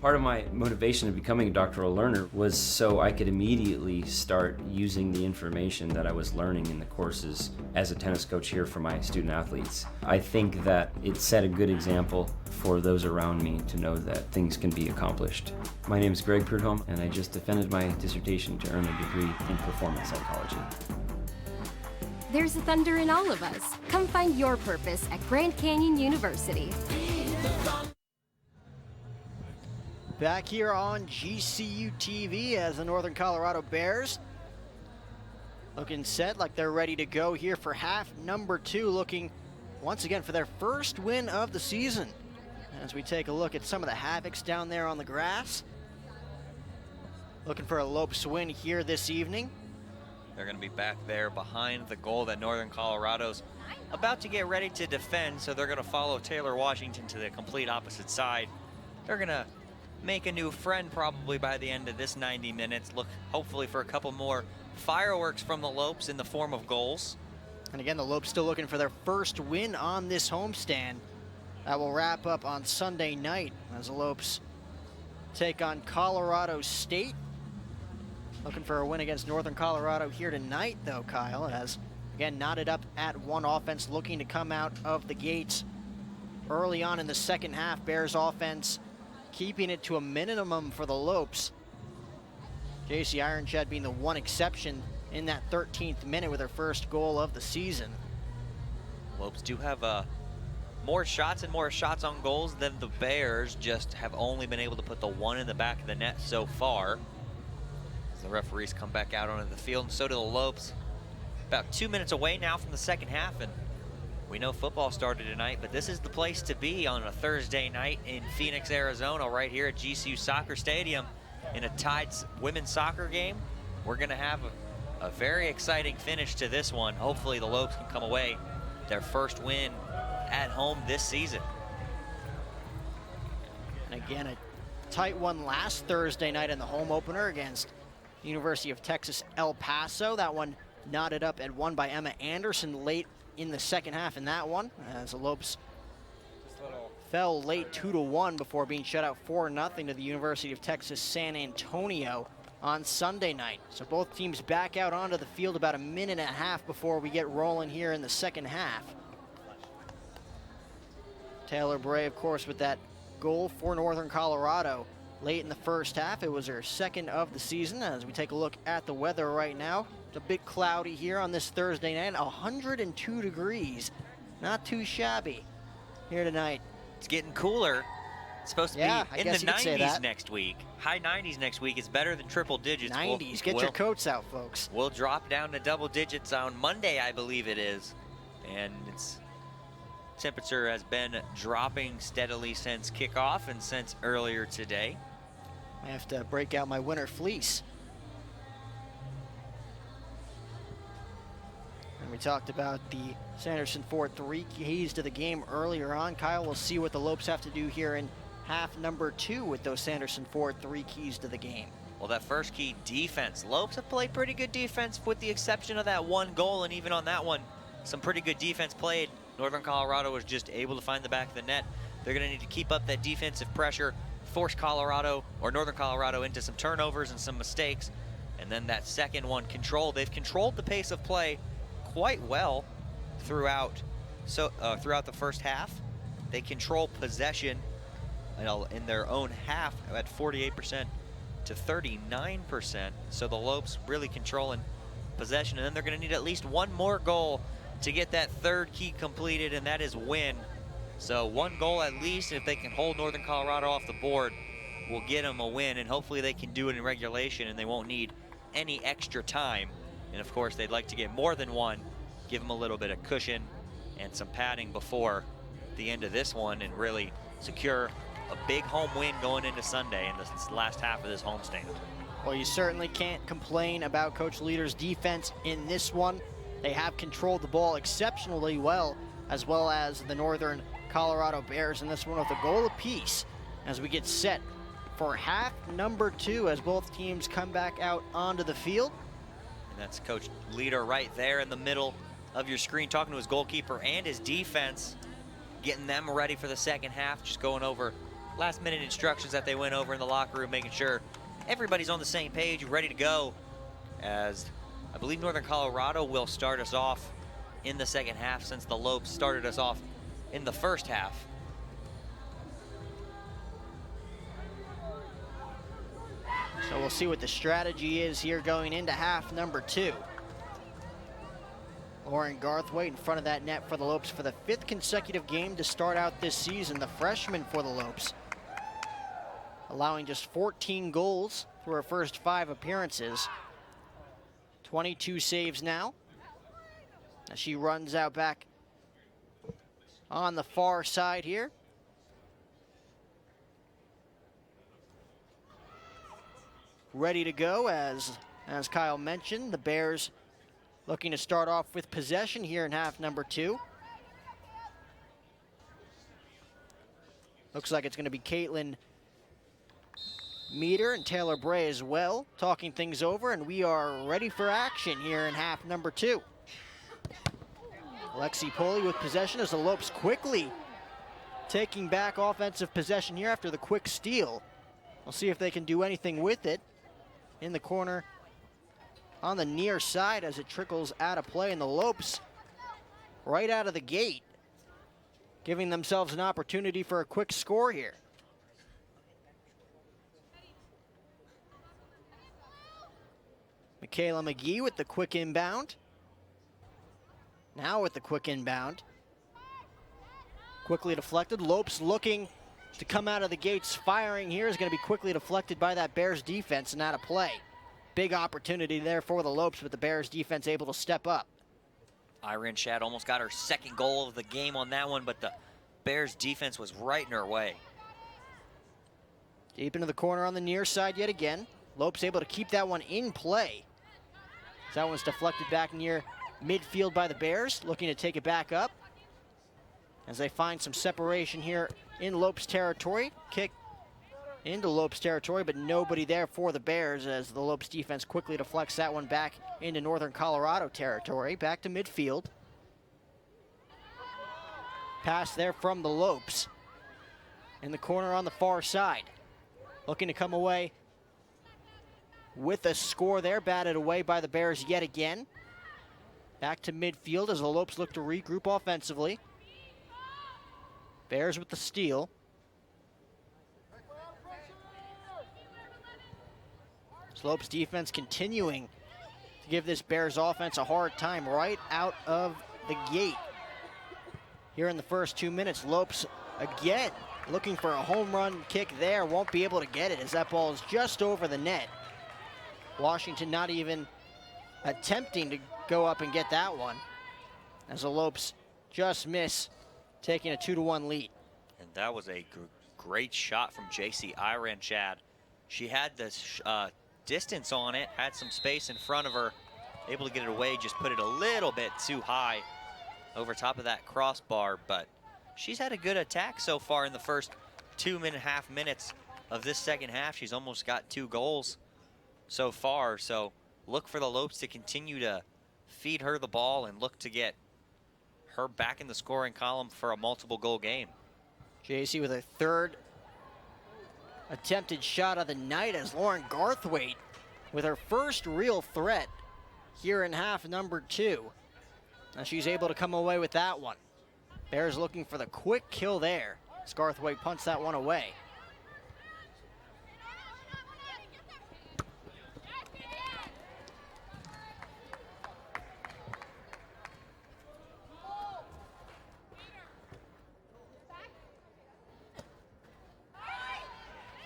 Part of my motivation of becoming a doctoral learner was so I could immediately start using the information that I was learning in the courses as a tennis coach here for my student athletes. I think that it set a good example for those around me to know that things can be accomplished. My name is Greg Prudhomme, and I just defended my dissertation to earn a degree in performance psychology. There's a thunder in all of us. Come find your purpose at Grand Canyon University. Back here on GCU TV as the Northern Colorado Bears looking set like they're ready to go here for half number 2, looking once again for their first win of the season. As we take a look at some of the Havocs down there on the grass. Looking for a Lopes win here this evening. They're going to be back there behind the goal that Northern Colorado's about to get ready to defend, so they're going to follow Taylor Washington to the complete opposite side. They're going to make a new friend probably by the end of this 90 minutes. Look hopefully for a couple more fireworks from the Lopes in the form of goals. And again, the Lopes still looking for their first win on this homestand. That will wrap up on Sunday night as the Lopes take on Colorado State. Looking for a win against Northern Colorado here tonight, though, Kyle, as again knotted up at one offense, looking to come out of the gates early on in the second half. Bears offense keeping it to a minimum for the Lopes. JC Ironshad being the one exception in that 13th minute with her first goal of the season. Lopes do have more shots on goals than the Bears, just have only been able to put the one in the back of the net so far. As the referees come back out onto the field, and so do the Lopes. About 2 minutes away now from the second half, and we know football started tonight, but this is the place to be on a Thursday night in Phoenix, Arizona, right here at GCU Soccer Stadium in a tied women's soccer game. We're going to have a very exciting finish to this one. Hopefully the Lopes can come away their first win at home this season. And again, a tight one last Thursday night in the home opener against University of Texas El Paso. That one knotted up at 1 by Emma Anderson late in the second half in that one, as the Lopes fell late 2-1 before being shut out 4-0 to the University of Texas San Antonio on Sunday night. So both teams back out onto the field about a minute and a half before we get rolling here in the second half. Taylor Bray, of course, with that goal for Northern Colorado late in the first half. It was her second of the season. As we take a look at the weather right now, it's a bit cloudy here on this Thursday night, 102 degrees. Not too shabby here tonight. It's getting cooler. It's supposed to be in the 90s next week. High 90s next week. It's better than triple digits. 90s. Get your coats out, folks. We'll drop down to double digits on Monday, I believe it is. And its temperature has been dropping steadily since kickoff and since earlier today. I have to break out my winter fleece. And we talked about the Sanderson Ford 3 keys to the game earlier on. Kyle, we'll see what the Lopes have to do here in half number 2 with those Sanderson Ford 3 keys to the game. Well, that first key, defense. Lopes have played pretty good defense with the exception of that one goal, and even on that one, some pretty good defense played. Northern Colorado was just able to find the back of the net. They're going to need to keep up that defensive pressure, force Colorado or Northern Colorado into some turnovers and some mistakes. And then that second one, control. They've controlled the pace of play quite well throughout the first half. They control possession in their own half at 48% to 39%. So the Lopes really controlling possession, and then they're going to need at least one more goal to get that third key completed, and that is win. So one goal at least, if they can hold Northern Colorado off the board, will get them a win, and hopefully they can do it in regulation and they won't need any extra time. And of course, they'd like to get more than one, give them a little bit of cushion and some padding before the end of this one, and really secure a big home win going into Sunday in the last half of this homestand. Well, you certainly can't complain about Coach Leader's defense in this one. They have controlled the ball exceptionally well as the Northern Colorado Bears in this one with a goal apiece as we get set for half number 2 as both teams come back out onto the field. And that's Coach Leader right there in the middle of your screen, talking to his goalkeeper and his defense, getting them ready for the second half, just going over last minute instructions that they went over in the locker room, making sure everybody's on the same page, ready to go, as I believe Northern Colorado will start us off in the second half since the Lopes started us off in the first half. So we'll see what the strategy is here going into half number 2. Lauren Garthwaite in front of that net for the Lopes for the 5th consecutive game to start out this season. The freshman for the Lopes, allowing just 14 goals through her first 5 appearances. 22 saves now. As she runs out back on the far side here. Ready to go, as Kyle mentioned, the Bears looking to start off with possession here in half number 2. Looks like it's going to be Caitlin Meter and Taylor Bray as well, talking things over, and we are ready for action here in half number 2. Lexi Pulley with possession as the Lopes quickly taking back offensive possession here after the quick steal. We'll see if they can do anything with it. In the corner on the near side as it trickles out of play, and the Lopes right out of the gate giving themselves an opportunity for a quick score here. Michaela McGee with the quick inbound. Now with the quick inbound. Quickly deflected. Lopes looking to come out of the gates firing here is going to be quickly deflected by that Bears defense and out of play. Big opportunity there for the Lopes, but the Bears defense able to step up. Irene Shad almost got her second goal of the game on that one, but the Bears defense was right in her way. Deep into the corner on the near side yet again. Lopes able to keep that one in play. That one's deflected back near midfield by the Bears, looking to take it back up as they find some separation here in Lopes territory. Kick into Lopes territory, but nobody there for the Bears as the Lopes defense quickly deflects that one back into Northern Colorado territory. Back to midfield. Pass there from the Lopes in the corner on the far side. Looking to come away with a score there, batted away by the Bears yet again. Back to midfield as the Lopes look to regroup offensively. Bears with the steal. Lopes defense continuing to give this Bears offense a hard time right out of the gate. Here in the first 2 minutes, Lopes again looking for a home run kick there. Won't be able to get it as that ball is just over the net. Washington not even attempting to go up and get that one, as the Lopes just miss, taking a 2-1 lead. And that was a great shot from JC Iran Chad. She had this distance on it, had some space in front of her, able to get it away, just put it a little bit too high over top of that crossbar, but she's had a good attack so far in the first 2.5 minutes of this second half. She's almost got 2 goals so far, so look for the Lopes to continue to feed her the ball and look to get her back in the scoring column for a multiple goal game. JC with a third attempted shot of the night as Lauren Garthwaite with her first real threat here in half number 2. And she's able to come away with that one. Bears looking for the quick kill there as Garthwaite punts that one away.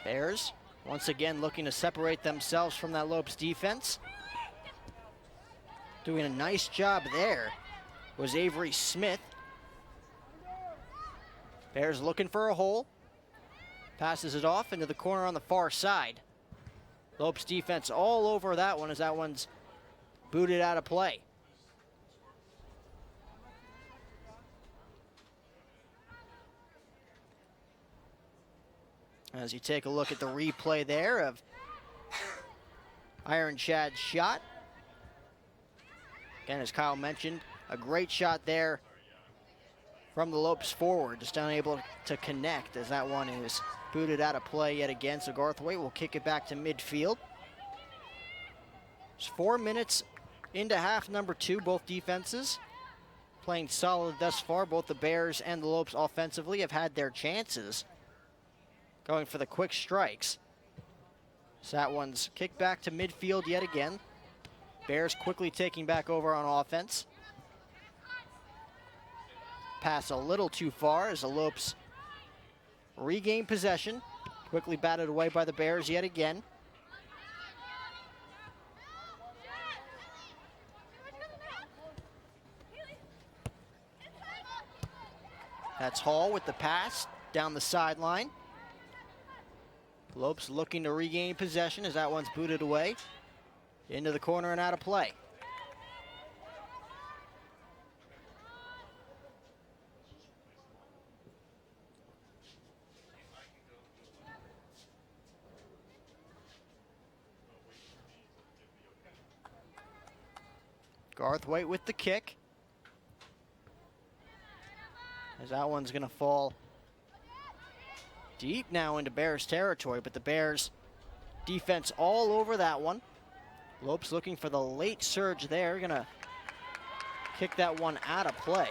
Bears once again looking to separate themselves from that Lopes defense. Doing a nice job there was Avery Smith. Bears looking for a hole. Passes it off into the corner on the far side. Lopes defense all over that one as that one's booted out of play. As you take a look at the replay there of Iron Chad's shot. Again, as Kyle mentioned, a great shot there from the Lopes forward, just unable to connect as that one is booted out of play yet again. So Garthwaite will kick it back to midfield. It's 4 minutes into half number 2, both defenses playing solid thus far. Both the Bears and the Lopes offensively have had their chances, going for the quick strikes. So that one's kicked back to midfield yet again. Bears quickly taking back over on offense. pass a little too far as the Lopes regain possession. Quickly batted away by the Bears yet again. That's Hall with the pass down the sideline. Lopes looking to regain possession as that one's booted away. Into the corner and out of play. Garthwaite with the kick. As that one's going to fall deep now into Bears territory, but the Bears defense all over that one. Lopes looking for the late surge there, going to kick that one out of play.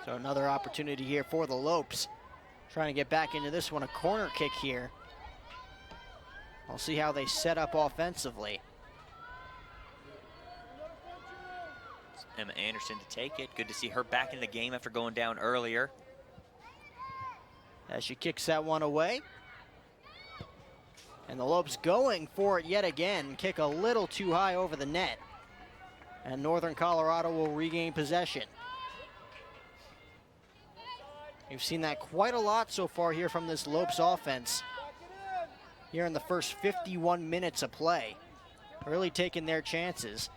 So another opportunity here for the Lopes. Trying to get back into this one, a corner kick here. We'll see how they set up offensively. Emma Anderson to take it. Good to see her back in the game after going down earlier. As she kicks that one away. And the Lopes going for it yet again. Kick a little too high over the net. And Northern Colorado will regain possession. You've seen that quite a lot so far here from this Lopes offense. Here in the first 51 minutes of play. Really taking their chances.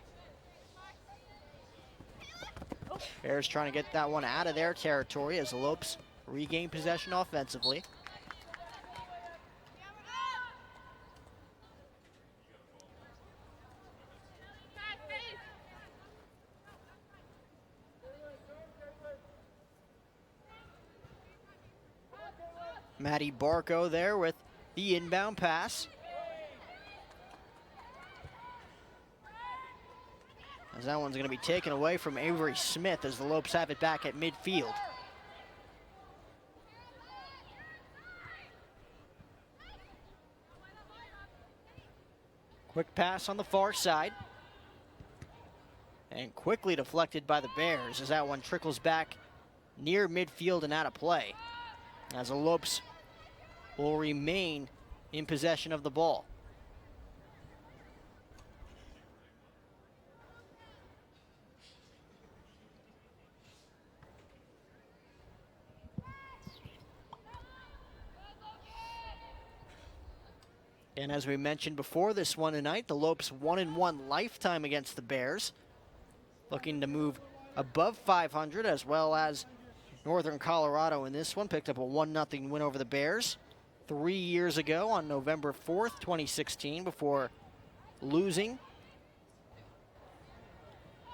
Bears trying to get that one out of their territory as the Lopes regain possession offensively. Maddie Barco there with the inbound pass. As that one's going to be taken away from Avery Smith as the Lopes have it back at midfield. Quick pass on the far side. And quickly deflected by the Bears as that one trickles back near midfield and out of play. As the Lopes will remain in possession of the ball. And as we mentioned before this one tonight, the Lopes 1-1 lifetime against the Bears. Looking to move above 500 as well as Northern Colorado in this one. Picked up a 1-0 win over the Bears 3 years ago on November 4th, 2016 before losing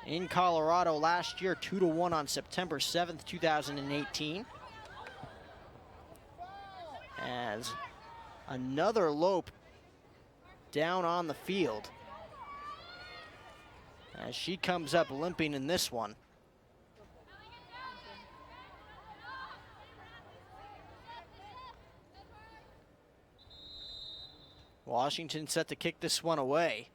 in Colorado last year 2-1 on September 7th, 2018. As another Lope down on the field as she comes up limping in this one. Washington set to kick this one away.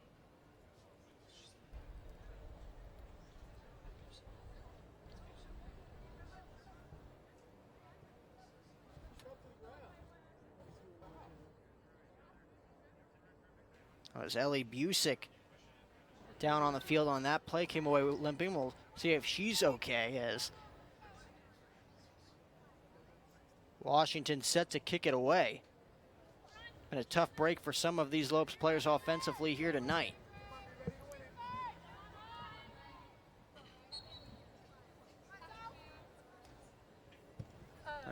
That was Ellie Busick down on the field on that play. Came away limping. We'll see if she's okay as Washington set to kick it away. Been a tough break for some of these Lopes players offensively here tonight.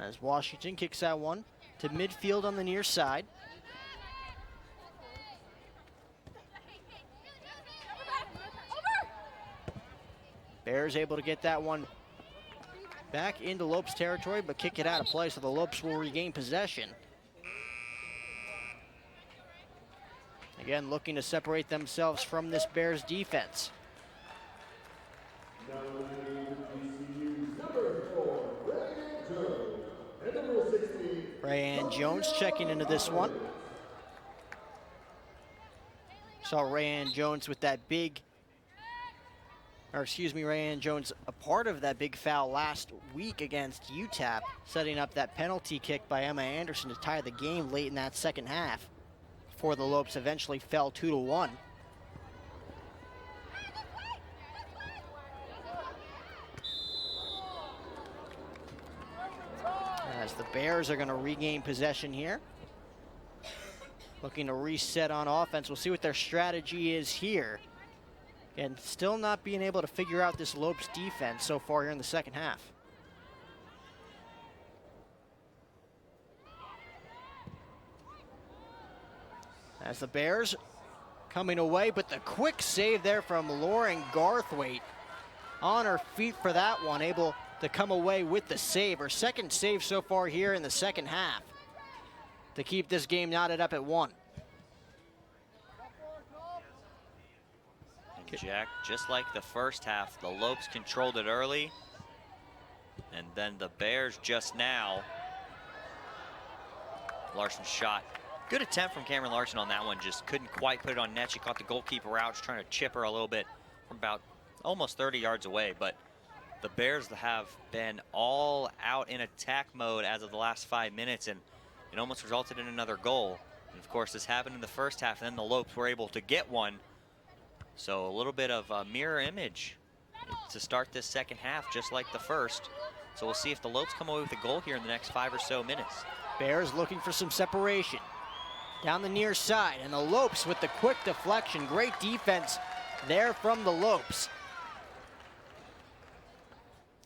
As Washington kicks that one to midfield on the near side. Bears able to get that one back into Lopes territory, but kick it out of play, so the Lopes will regain possession. Again, looking to separate themselves from this Bears defense. Rayanne Rayanne Jones checking into this one. Saw Rayanne Jones with that big, Rayanne Jones a part of that big foul last week against UTAP, setting up that penalty kick by Emma Anderson to tie the game late in that second half before the Lopes eventually fell 2-1. As the Bears are going to regain possession here. Looking to reset on offense. We'll see what their strategy is here. And still not being able to figure out this Lopes defense so far here in the second half. As the Bears coming away, but the quick save there from Lauren Garthwaite on her feet for that one, able to come away with the save. Her second save so far here in the second half to keep this game knotted up at 1. And Jack, just like the first half, the Lopes controlled it early, and then the Bears just now. Larson shot. Good attempt from Cameron Larson on that one, just couldn't quite put it on net. She caught the goalkeeper out, just trying to chip her a little bit from about almost 30 yards away, but the Bears have been all out in attack mode as of the last 5 minutes, and it almost resulted in another goal. And of course, this happened in the first half, and then the Lopes were able to get one. So a little bit of a mirror image to start this second half, just like the first. So we'll see if the Lopes come away with a goal here in the next 5 or so minutes. Bears looking for some separation. Down the near side, and the Lopes with the quick deflection. Great defense there from the Lopes.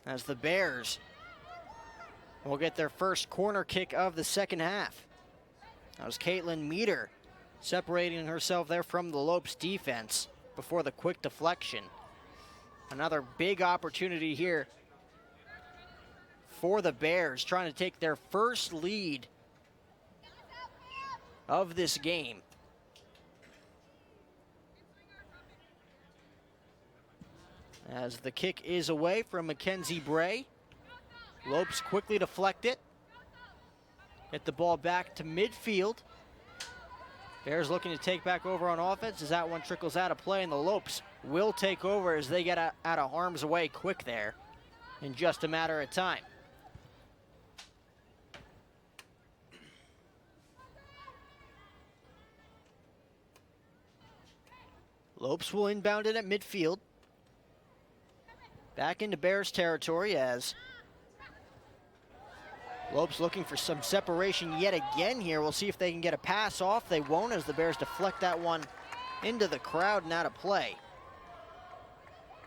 As the Bears will get their first corner kick of the second half. That was Caitlin Meter separating herself there from the Lopes defense before the quick deflection. Another big opportunity here for the Bears, trying to take their first lead of this game. As the kick is away from Mackenzie Bray. Lopes quickly deflect it. Get the ball back to midfield. Bears looking to take back over on offense as that one trickles out of play, and the Lopes will take over as they get out of harm's way quick there in just a matter of time. Lopes will inbound it at midfield. Back into Bears territory as Lopes looking for some separation yet again here. We'll see if they can get a pass off. They won't, as the Bears deflect that one into the crowd and out of play.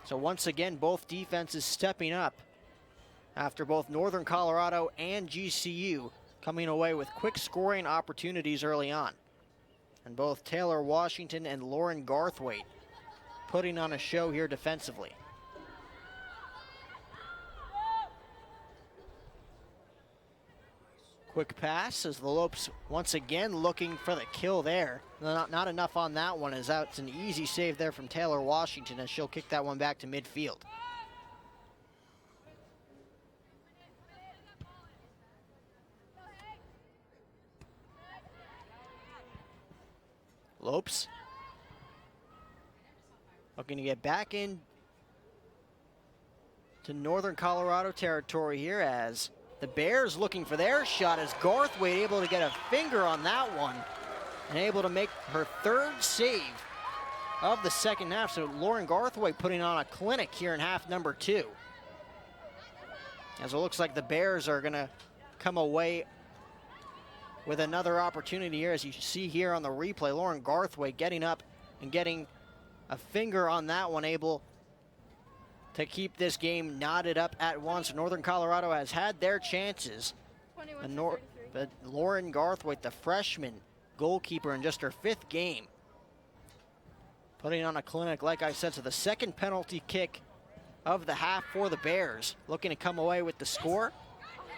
So once again, both defenses stepping up after both Northern Colorado and GCU coming away with quick scoring opportunities early on. And both Taylor Washington and Lauren Garthwaite putting on a show here defensively. Quick pass as the Lopes once again looking for the kill there. Not enough on that one, as that's an easy save there from Taylor Washington as she'll kick that one back to midfield. Lopes looking to get back in to Northern Colorado territory here as the Bears looking for their shot, as Garthwaite able to get a finger on that one and able to make her third save of the second half. So Lauren Garthwaite putting on a clinic here in half number 2. As it looks like the Bears are gonna come away with another opportunity here, as you see here on the replay. Lauren Garthwaite getting up and getting a finger on that one, able to keep this game knotted up at once. Northern Colorado has had their chances. But Lauren Garthwaite, the freshman goalkeeper in just her 5th game, putting on a clinic, like I said. So the second penalty kick of the half for the Bears, looking to come away with the score.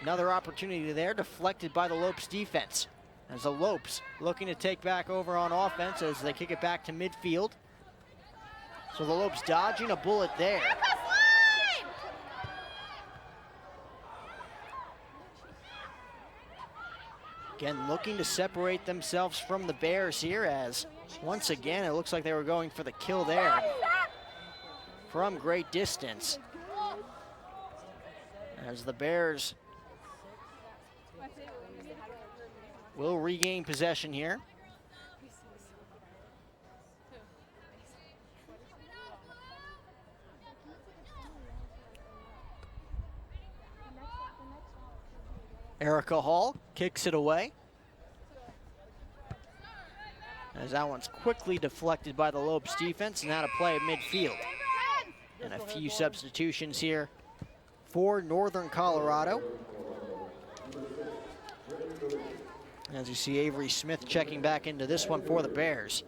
Another opportunity there, deflected by the Lopes defense. As the Lopes looking to take back over on offense as they kick it back to midfield. So the Lopes dodging a bullet there. Again, looking to separate themselves from the Bears here, as once again, it looks like they were going for the kill there from great distance. As the Bears will regain possession here. Erica Hall kicks it away, as that one's quickly deflected by the Lopes defense, and out of play at midfield. And a few substitutions here for Northern Colorado. As you see, Avery Smith checking back into this one for the Bears.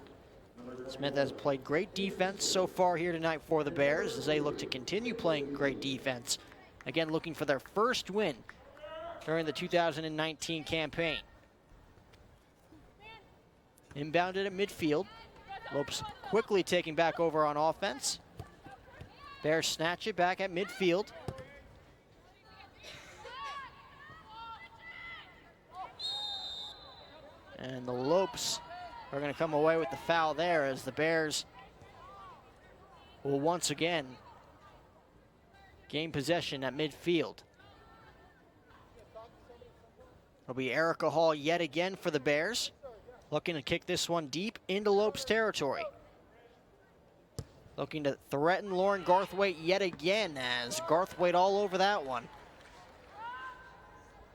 Smith has played great defense so far here tonight for the Bears as they look to continue playing great defense. Again, looking for their first win during the 2019 campaign. Inbounded at midfield. Lopes quickly taking back over on offense. Bears snatch it back at midfield. And the Lopes are going to come away with the foul there, as the Bears will once again gain possession at midfield. It'll be Erica Hall yet again for the Bears, looking to kick this one deep into Lopes territory. Looking to threaten Lauren Garthwaite yet again, as Garthwaite all over that one.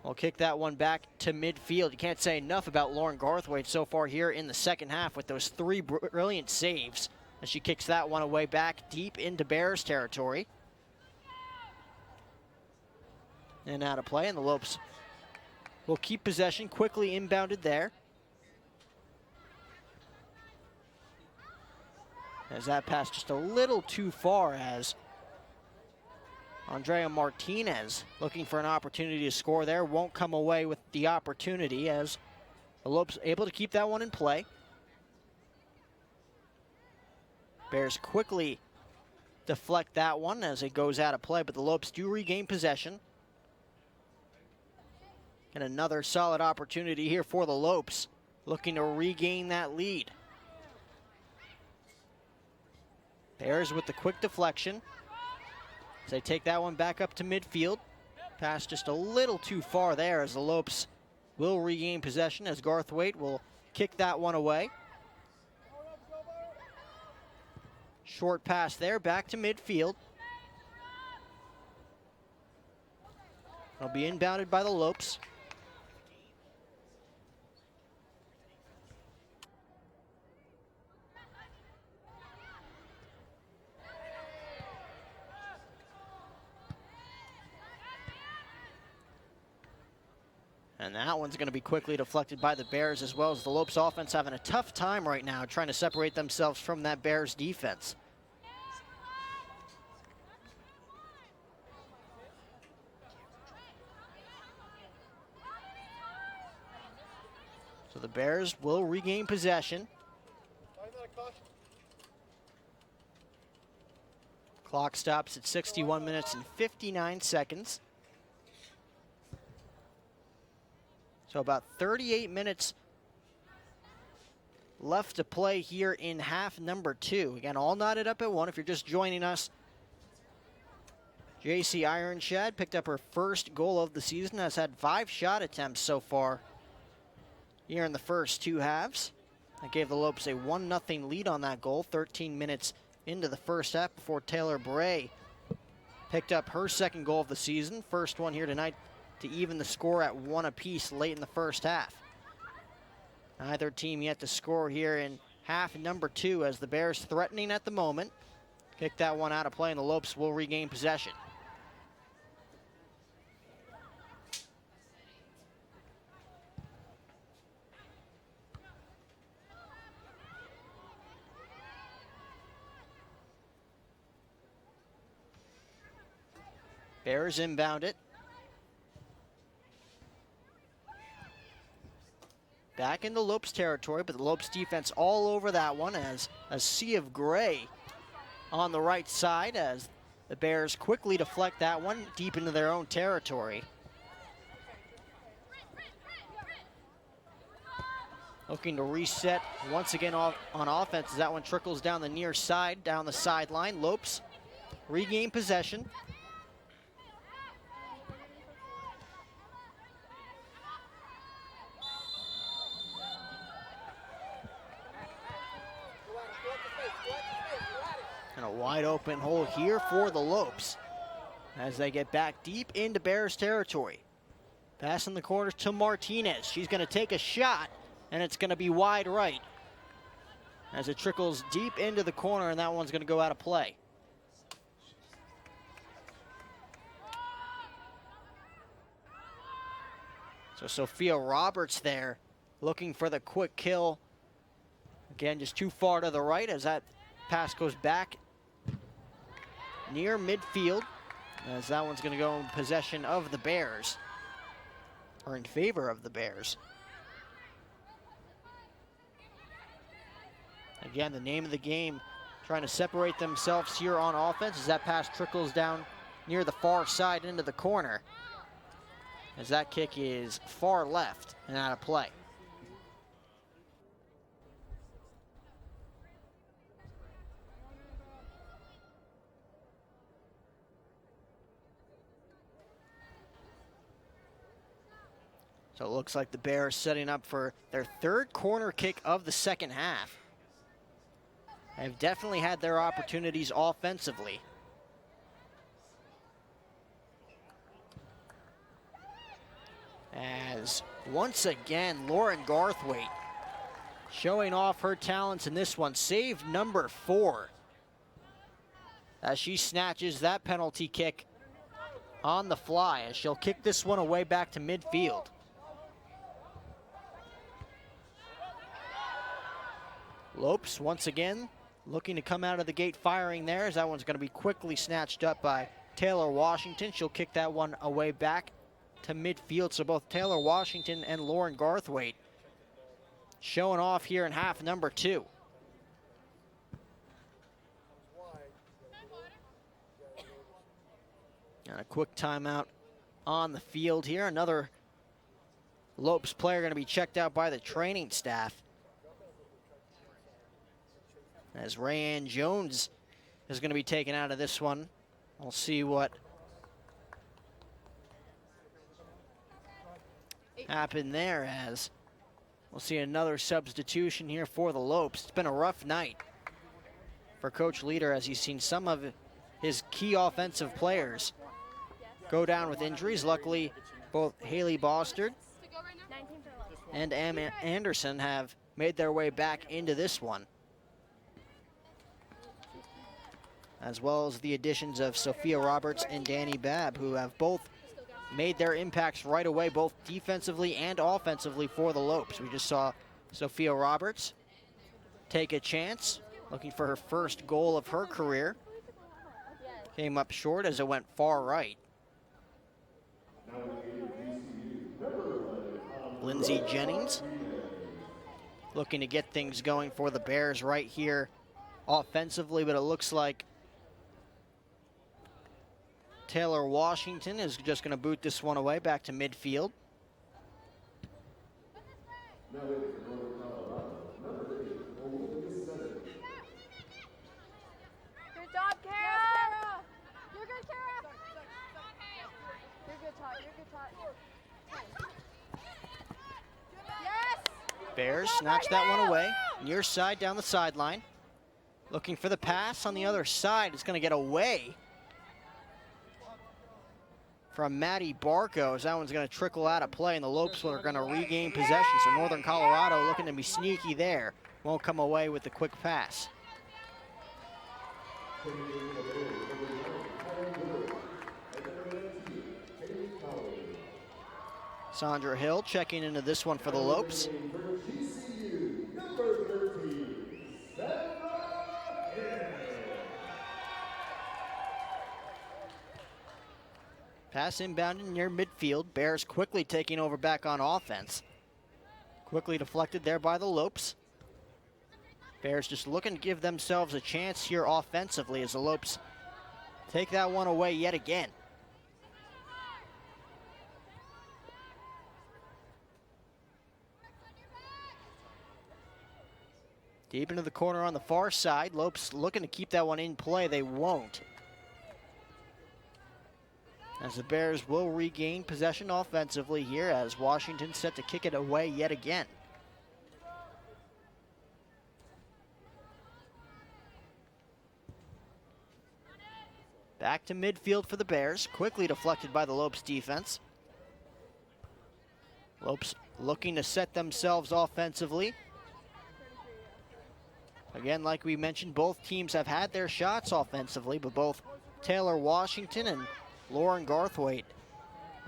We'll kick that one back to midfield. You can't say enough about Lauren Garthwaite so far here in the second half with those 3 brilliant saves, as she kicks that one away back deep into Bears territory. And out of play, and the Lopes will keep possession, quickly inbounded there. As that pass just a little too far, as Andrea Martinez looking for an opportunity to score there, won't come away with the opportunity, as the Lopes able to keep that one in play. Bears quickly deflect that one as it goes out of play, but the Lopes do regain possession. And another solid opportunity here for the Lopes, looking to regain that lead. Bears with the quick deflection. As they take that one back up to midfield. Pass just a little too far there, as the Lopes will regain possession, as Garthwaite will kick that one away. Short pass there, back to midfield. It'll be inbounded by the Lopes. And that one's going to be quickly deflected by the Bears, as well as the Lopes offense having a tough time right now trying to separate themselves from that Bears defense. So the Bears will regain possession. Clock stops at 61 minutes and 59 seconds. So about 38 minutes left to play here in half number 2. Again, all knotted up at 1. If you're just joining us, JC Ironshad picked up her first goal of the season, has had 5 shot attempts so far here in the first 2 halves. That gave the Lopes a 1-0 lead on that goal 13 minutes into the first half, before Taylor Bray picked up her second goal of the season. First one here tonight to even the score at 1 apiece late in the first half. Neither team yet to score here in half number 2, as the Bears threatening at the moment. Kick that one out of play, and the Lopes will regain possession. Bears inbound it. Back into Lopes territory, but the Lopes defense all over that one, as a sea of gray on the right side, as the Bears quickly deflect that one deep into their own territory. Looking to reset once again on offense as that one trickles down the near side, down the sideline. Lopes regain possession. And a wide open hole here for the Lopes as they get back deep into Bears territory. Pass in the corners to Martinez. She's going to take a shot, and it's going to be wide right as it trickles deep into the corner, and that one's going to go out of play. So Sophia Roberts there looking for the quick kill. Again, just too far to the right as that pass goes back near midfield, as that one's going to go in possession of the Bears, or in favor of the Bears. Again, the name of the game, trying to separate themselves here on offense as that pass trickles down near the far side into the corner, as that kick is far left and out of play. So it looks like the Bears setting up for their third corner kick of the second half. They've definitely had their opportunities offensively. As once again, Lauren Garthwaite showing off her talents in this one. Save number 4 as she snatches that penalty kick on the fly, as she'll kick this one away back to midfield. Lopes once again looking to come out of the gate firing there, as that one's going to be quickly snatched up by Taylor Washington. She'll kick that one away back to midfield. So both Taylor Washington and Lauren Garthwaite showing off here in half number 2. And a quick timeout on the field here. Another Lopes player going to be checked out by the training staff, as Rayanne Jones is going to be taken out of this one. We'll see what happened there, as we'll see another substitution here for the Lopes. It's been a rough night for Coach Leader, as he's seen some of his key offensive players go down with injuries. Luckily, both Haley Bostard and Em Anderson have made their way back into this one, as well as the additions of Sophia Roberts and Danny Babb, who have both made their impacts right away, both defensively and offensively for the Lopes. We just saw Sophia Roberts take a chance, looking for her first goal of her career. Came up short as it went far right. Lindsay Jennings looking to get things going for the Bears right here offensively, but it looks like Taylor Washington is just going to boot this one away back to midfield. Good job, Kara! You're good, Kara! You're good, Todd. You're good, Todd. Yes! Bears snatch that one away. Near side down the sideline. Looking for the pass on the other side. It's going to get away from Maddie Barco, as that one's going to trickle out of play, and the Lopes are going to regain possession. So Northern Colorado looking to be sneaky there. Won't come away with the quick pass. Sandra Hill checking into this one for the Lopes. Pass inbounded near midfield. Bears quickly taking over back on offense. Quickly deflected there by the Lopes. Bears just looking to give themselves a chance here offensively, as the Lopes take that one away yet again. Deep into the corner on the far side. Lopes looking to keep that one in play. They won't. As the Bears will regain possession offensively here as Washington set to kick it away yet again. Back to midfield for the Bears, quickly deflected by the Lopes defense. Lopes looking to set themselves offensively. Again, like we mentioned, both teams have had their shots offensively, but both Taylor Washington and Lauren Garthwaite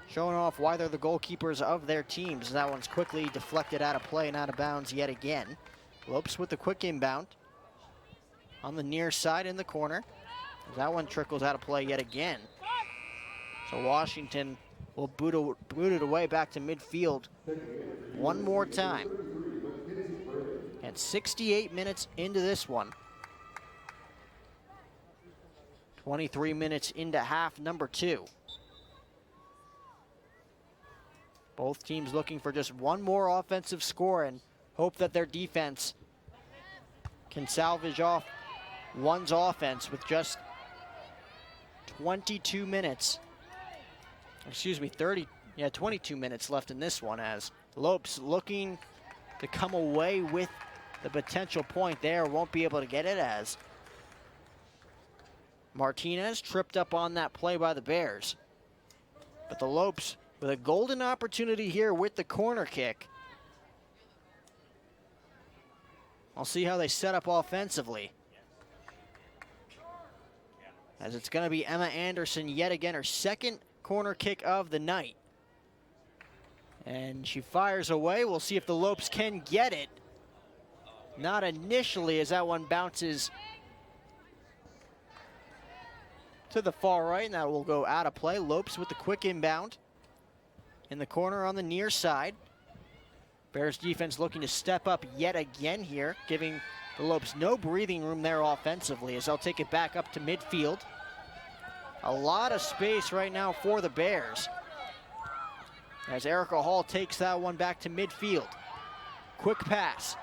showing off why they're the goalkeepers of their teams. That one's quickly deflected out of play and out of bounds yet again. Lopes with the quick inbound on the near side in the corner. That one trickles out of play yet again. So Washington will boot it away back to midfield one more time. And 68 minutes into this one. 23 minutes into half number 2. Both teams looking for just one more offensive score and hope that their defense can salvage off one's offense with just 22 minutes. Excuse me, 22 minutes left in this one as Lopes looking to come away with the potential point there. Won't be able to get it as Martinez tripped up on that play by the Bears. But the Lopes with a golden opportunity here with the corner kick. I'll see how they set up offensively. As it's going to be Emma Anderson yet again, her second corner kick of the night. And she fires away. We'll see if the Lopes can get it. Not initially, as that one bounces to the far right, and that will go out of play. Lopes with the quick inbound in the corner on the near side. Bears defense looking to step up yet again here, giving the Lopes no breathing room there offensively as they'll take it back up to midfield. A lot of space right now for the Bears as Erica Hall takes that one back to midfield. Quick pass.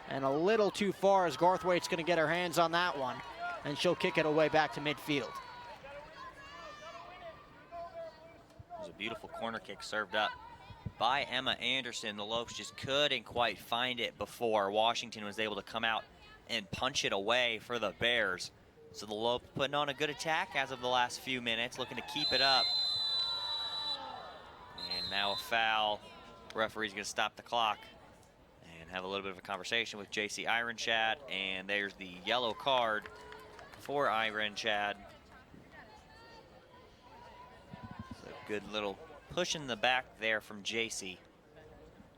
And a little too far as Garthwaite's going to get her hands on that one. And she'll kick it away back to midfield. It was a beautiful corner kick served up by Emma Anderson. The Lopes just couldn't quite find it before Washington was able to come out and punch it away for the Bears. So the Lopes putting on a good attack as of the last few minutes, looking to keep it up. And now a foul. Referee's going to stop the clock and have a little bit of a conversation with JC Ironshad. And there's the yellow card for Ironshad. So good little push in the back there from JC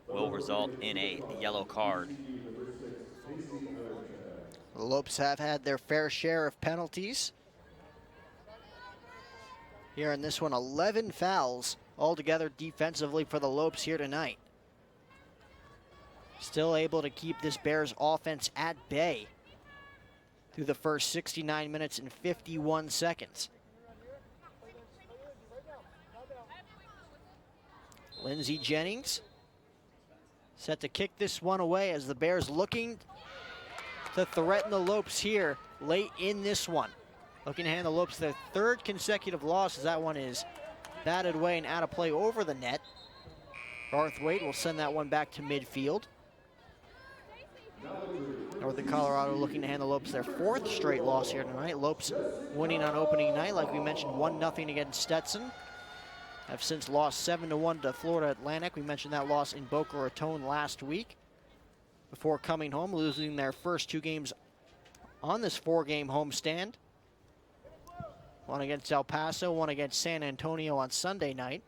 will result in a yellow card. The Lopes have had their fair share of penalties. Here in this one, 11 fouls altogether defensively for the Lopes here tonight. Still able to keep this Bears offense at bay through the first 69 minutes and 51 seconds. Lindsey Jennings set to kick this one away as the Bears looking to threaten the Lopes here late in this one. Looking to hand the Lopes their third consecutive loss as that one is batted away and out of play over the net. Garthwaite will send that one back to midfield. Northern Colorado looking to hand the Lopes their fourth straight loss here tonight. Lopes winning on opening night, like we mentioned, 1-0 against Stetson. Have since lost 7-1 to Florida Atlantic. We mentioned that loss in Boca Raton last week before coming home, losing their first 2 games on this 4-game homestand. One against El Paso, one against San Antonio on Sunday night.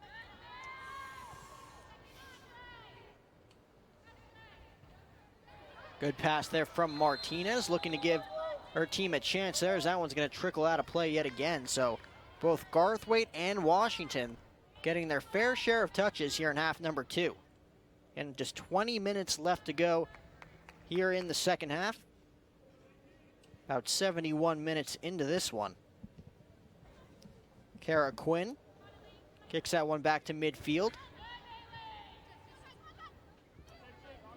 Good pass there from Martinez, looking to give her team a chance there as that one's going to trickle out of play yet again. So both Garthwaite and Washington getting their fair share of touches here in half number 2. And just 20 minutes left to go here in the second half. About 71 minutes into this one. Kara Quinn kicks that one back to midfield.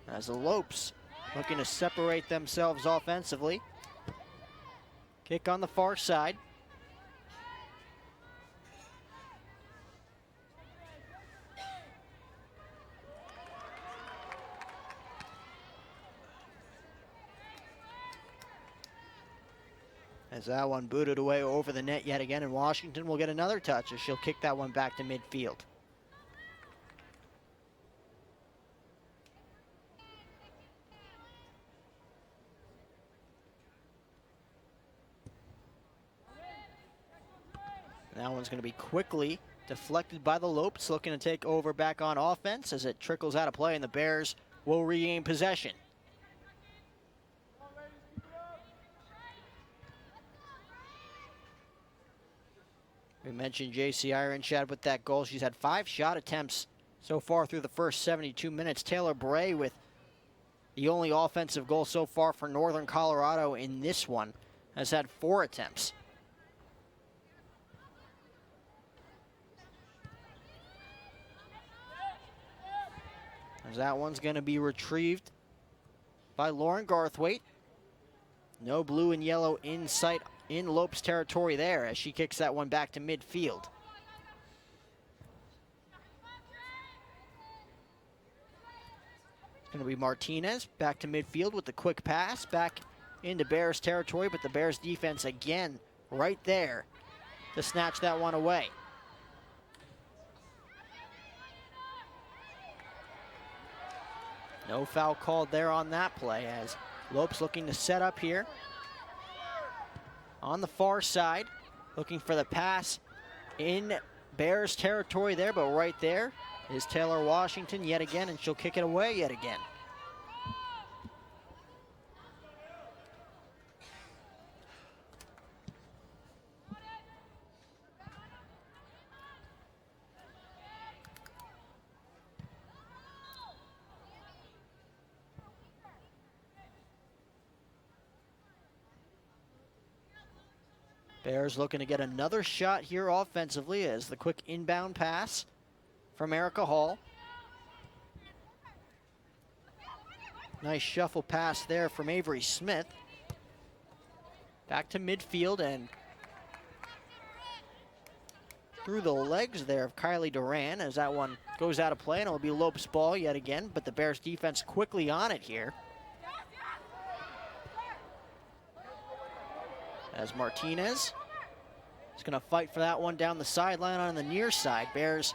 As the Lopes looking to separate themselves offensively. Kick on the far side. As that one booted away over the net yet again, and Washington will get another touch as she'll kick that one back to midfield. That one's going to be quickly deflected by the Lopes, looking to take over back on offense as it trickles out of play, and the Bears will regain possession. We mentioned JC Ironshad with that goal. She's had 5 shot attempts so far through the first 72 minutes. Taylor Bray with the only offensive goal so far for Northern Colorado in this one has had 4 attempts. As that one's going to be retrieved by Lauren Garthwaite. No blue and yellow in sight in Lopes territory there as she kicks that one back to midfield. It's going to be Martinez back to midfield with the quick pass back into Bears territory, but the Bears defense again right there to snatch that one away. No foul called there on that play as Lopes looking to set up here on the far side, looking for the pass in Bears territory there, but right there is Taylor Washington yet again, and she'll kick it away yet again. Bears looking to get another shot here offensively as the quick inbound pass from Erica Hall. Nice shuffle pass there from Avery Smith. Back to midfield and through the legs there of Kylie Duran as that one goes out of play, and it'll be Lopes' ball yet again, but the Bears defense quickly on it here. As Martinez is going to fight for that one down the sideline on the near side. Bears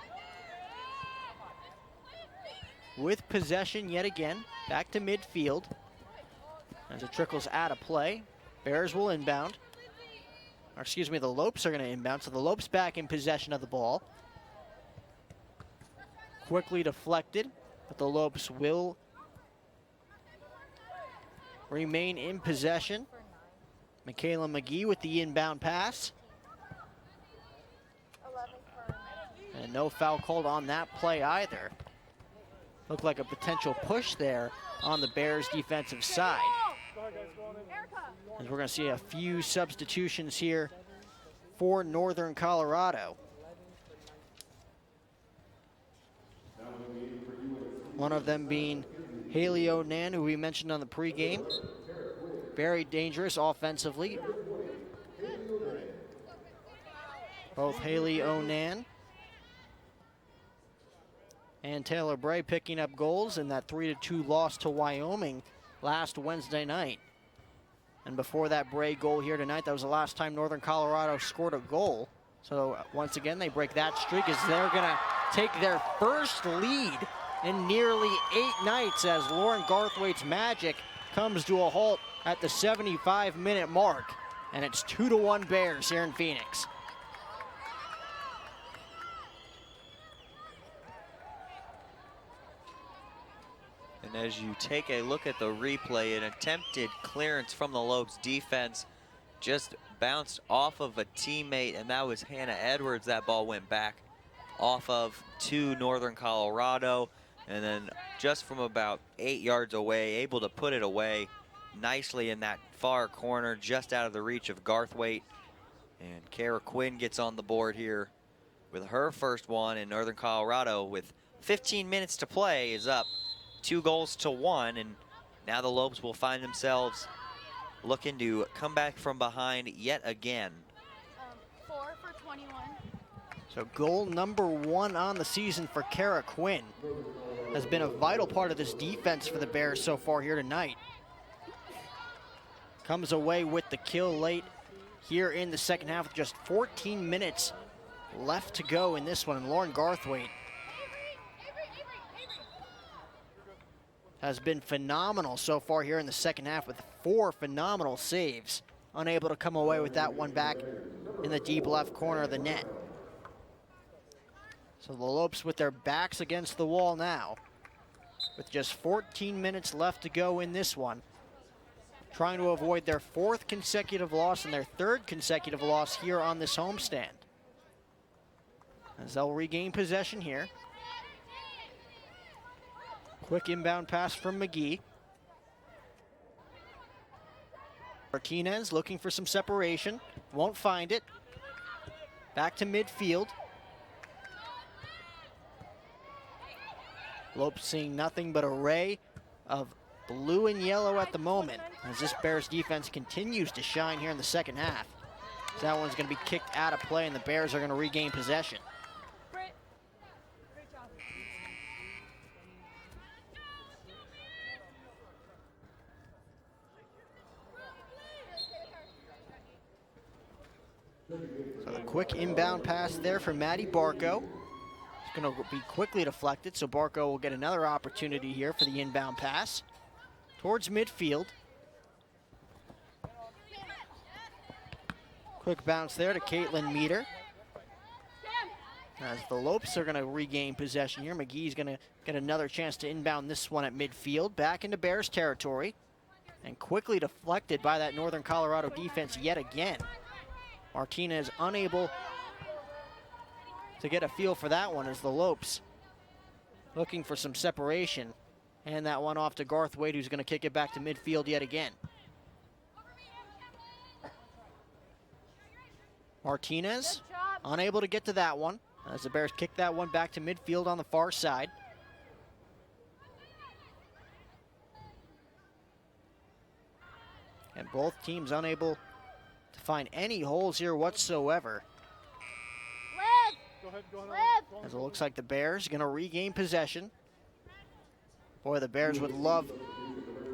with possession yet again, back to midfield. As it trickles out of play, Bears will inbound. Or excuse me, the Lopes are going to inbound, so the Lopes back in possession of the ball. Quickly deflected, but the Lopes will remain in possession. Michaela McGee with the inbound pass. And no foul called on that play either. Looked like a potential push there on the Bears' defensive side. As we're going to see a few substitutions here for Northern Colorado. One of them being Haley Onan, who we mentioned on the pregame. Very dangerous offensively. Both Haley Onan and Taylor Bray picking up goals in that 3-2 loss to Wyoming last Wednesday night. And before that Bray goal here tonight, that was the last time Northern Colorado scored a goal. So once again, they break that streak as they're gonna take their first lead in nearly 8 nights as Lauren Garthwaite's magic comes to a halt at the 75-minute mark. And it's 2-1 Bears here in Phoenix. And as you take a look at the replay, an attempted clearance from the Lopes defense just bounced off of a teammate, and that was Hannah Edwards. That ball went back off of to Northern Colorado, and then just from about 8 yards away, able to put it away nicely in that far corner, just out of the reach of Garthwaite. And Kara Quinn gets on the board here with her first one, in Northern Colorado with 15 minutes to play is up 2-1, and Now the Lopes will find themselves looking to come back from behind yet again. 4 for 21. So goal number 1 on the season for Kara Quinn. Has been a vital part of this defense for the Bears so far here tonight. Comes away with the kill late here in the second half with just 14 minutes left to go in this one. And Lauren Garthwaite has been phenomenal so far here in the second half with 4 phenomenal saves. Unable to come away with that one back in the deep left corner of the net. So the Lopes with their backs against the wall now, with just 14 minutes left to go in this one, trying to avoid their 4th consecutive loss and their 3rd consecutive loss here on this homestand. As they'll regain possession here. Quick inbound pass from McGee. Martinez looking for some separation, won't find it. Back to midfield. Lopes seeing nothing but a ray of blue and yellow at the moment as this Bears defense continues to shine here in the second half. So that one's going to be kicked out of play and the Bears are going to regain possession. So the quick inbound pass there for Maddie Barco. It's going to be quickly deflected, so Barco will get another opportunity here for the inbound pass towards midfield. Quick bounce there to Caitlin Meter. As the Lopes are going to regain possession here, McGee's going to get another chance to inbound this one at midfield, back into Bears territory, and quickly deflected by that Northern Colorado defense yet again. Martinez unable to get a feel for that one as the Lopes looking for some separation. And that one off to Garthwaite, who's going to kick it back to midfield yet again. Martinez unable to get to that one as the Bears kick that one back to midfield on the far side. And both teams unable to find any holes here whatsoever. As it looks like the Bears are going to regain possession. Boy, the Bears would love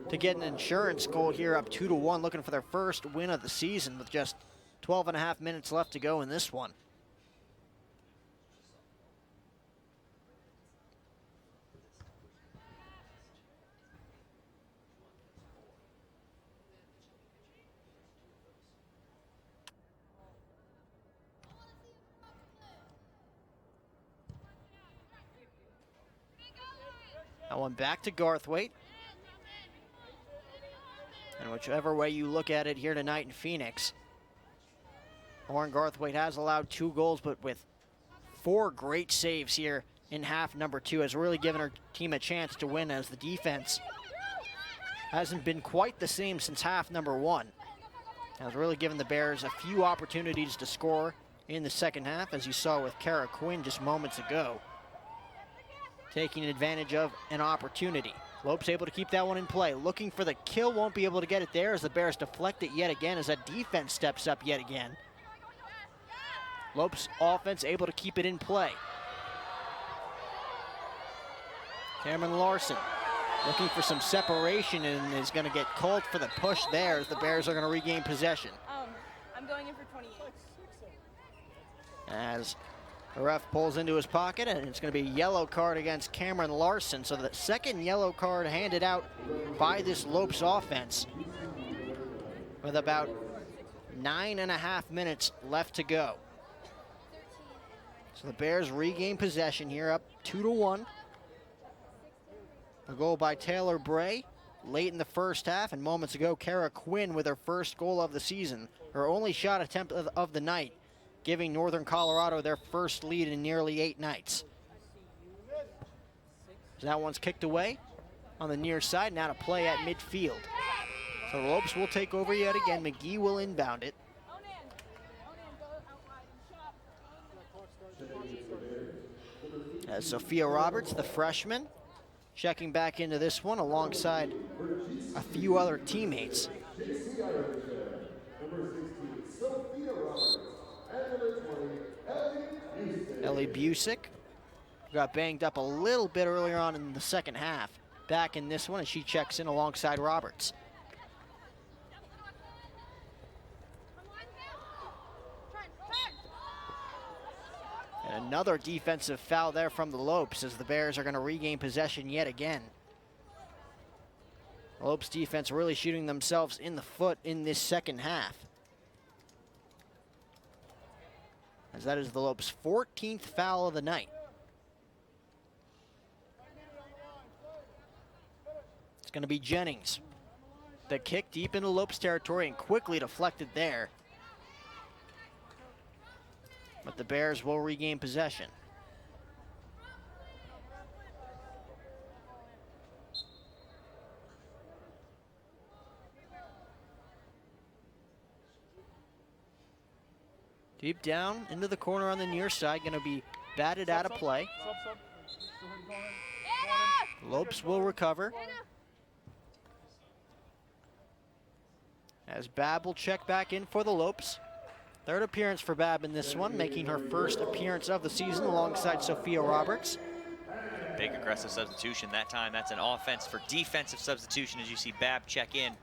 to get an insurance goal here, up 2-1, looking for their first win of the season with just 12.5 minutes left to go in this one. That one back to Garthwaite. And whichever way you look at it here tonight in Phoenix, Lauren Garthwaite has allowed 2 goals, but with 4 great saves here in half number 2, has really given her team a chance to win, as the defense hasn't been quite the same since half number 1. Has really given the Bears a few opportunities to score in the second half, as you saw with Kara Quinn just moments ago, taking advantage of an opportunity. Lopes able to keep that one in play. Looking for the kill, won't be able to get it there as the Bears deflect it yet again as that defense steps up yet again. Lopes offense able to keep it in play. Cameron Larson looking for some separation and is going to get called for the push there as the Bears are going to regain possession. I'm going in for 28. As the ref pulls into his pocket, and it's going to be a yellow card against Cameron Larson. So the second yellow card handed out by this Lopes offense with about 9.5 minutes left to go. So the Bears regain possession here, up 2-1. A goal by Taylor Bray late in the first half, and moments ago, Kara Quinn with her first goal of the season, her only shot attempt of the night, giving Northern Colorado their first lead in nearly 8 nights. So that one's kicked away on the near side, now to play at midfield. So the Lopes will take over yet again. McGee will inbound it. As Sophia Roberts, the freshman, checking back into this one alongside a few other teammates. Ellie Busick got banged up a little bit earlier on in the second half. Back in this one, and she checks in alongside Roberts. And another defensive foul there from the Lopes as the Bears are going to regain possession yet again. Lopes defense really shooting themselves in the foot in this second half, as that is the Lopes' 14th foul of the night. It's going to be Jennings. The kick deep into Lopes territory and quickly deflected there. But the Bears will regain possession. Deep down into the corner on the near side, going to be batted out of play. Lopes will recover. As Babb will check back in for the Lopes. Third appearance for Babb in this one, making her first appearance of the season alongside Sophia Roberts. Big aggressive substitution that time. That's an offense for defensive substitution as you see Babb check in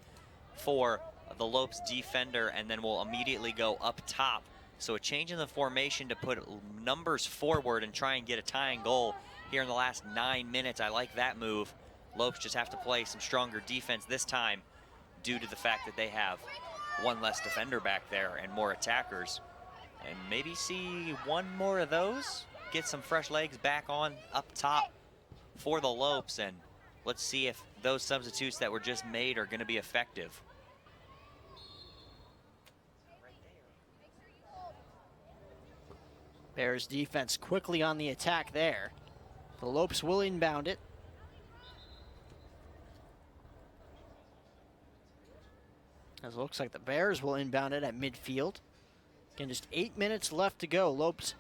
for the Lopes defender, and then we'll immediately go up top. So a change in the formation to put numbers forward and try and get a tying goal here in the last 9 minutes. I like that move. Lopes just have to play some stronger defense this time due to the fact that they have one less defender back there and more attackers. And maybe see one more of those, get some fresh legs back on up top for the Lopes, and let's see if those substitutes that were just made are going to be effective. Bears defense quickly on the attack there. The Lopes will inbound it. As it looks like the Bears will inbound it at midfield. Again, just 8 minutes left to go. Lopes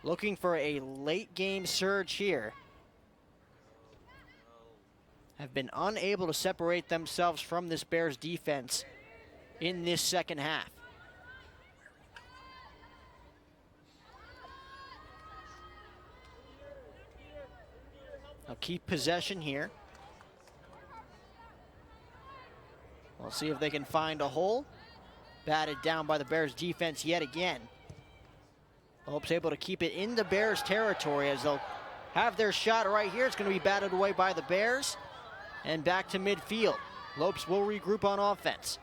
looking for a late game surge here. Have been unable to separate themselves from this Bears defense in this second half. They'll keep possession here. We'll see if they can find a hole. Batted down by the Bears defense yet again. Lopes able to keep it in the Bears territory as they'll have their shot right here. It's going to be batted away by the Bears. And back to midfield. Lopes will regroup on offense.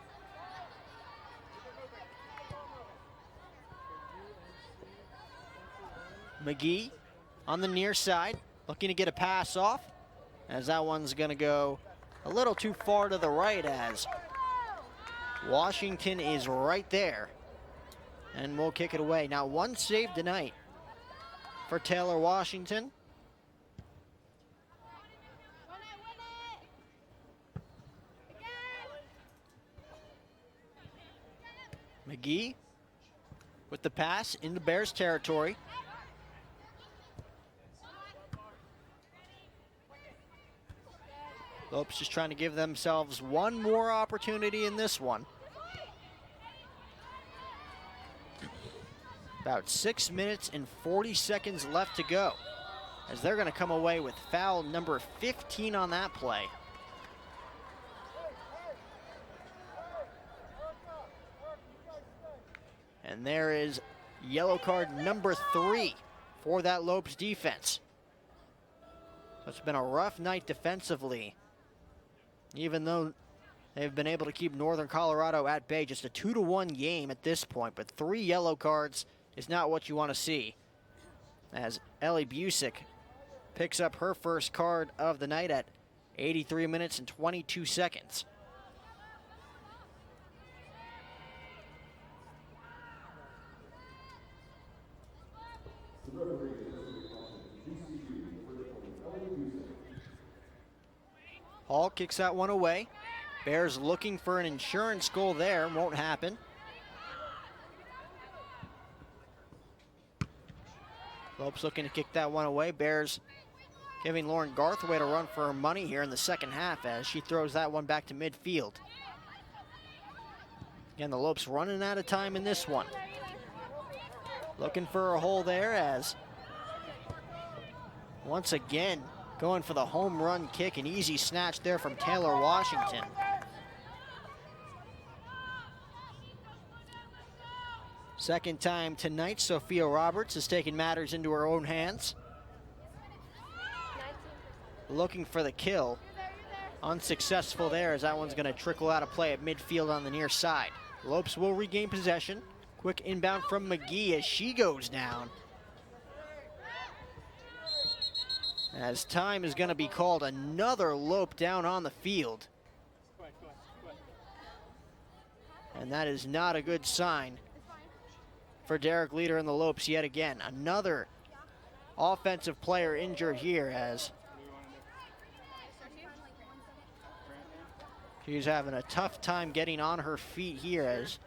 McGee on the near side, looking to get a pass off, as that one's going to go a little too far to the right, as Washington is right there. And we'll kick it away. Now, one save tonight for Taylor Washington. McGee with the pass into Bears territory. Lopes just trying to give themselves one more opportunity in this one. About 6 minutes and 40 seconds left to go, as they're going to come away with foul number 15 on that play. And there is yellow card number 3 for that Lopes defense. So it's been a rough night defensively, even though they've been able to keep Northern Colorado at bay. Just a 2-1 game at this point, but 3 yellow cards is not what you want to see, as Ellie Busick picks up her first card of the night at 83 minutes and 22 seconds. Hall kicks that one away. Bears looking for an insurance goal there. Won't happen. Lopes looking to kick that one away. Bears giving Lauren Garthwaite a run for her money here in the second half as she throws that one back to midfield. Again, the Lopes running out of time in this one. Looking for a hole there as once again going for the home run kick, an easy snatch there from Taylor Washington. Second time tonight, Sophia Roberts has taken matters into her own hands. Looking for the kill. Unsuccessful there as that one's going to trickle out of play at midfield on the near side. Lopes will regain possession. Quick inbound from McGee as she goes down. As time is going to be called, another Lope down on the field. And that is not a good sign for Derek Leader and the Lopes yet again. Another offensive player injured here as she's having a tough time getting on her feet here as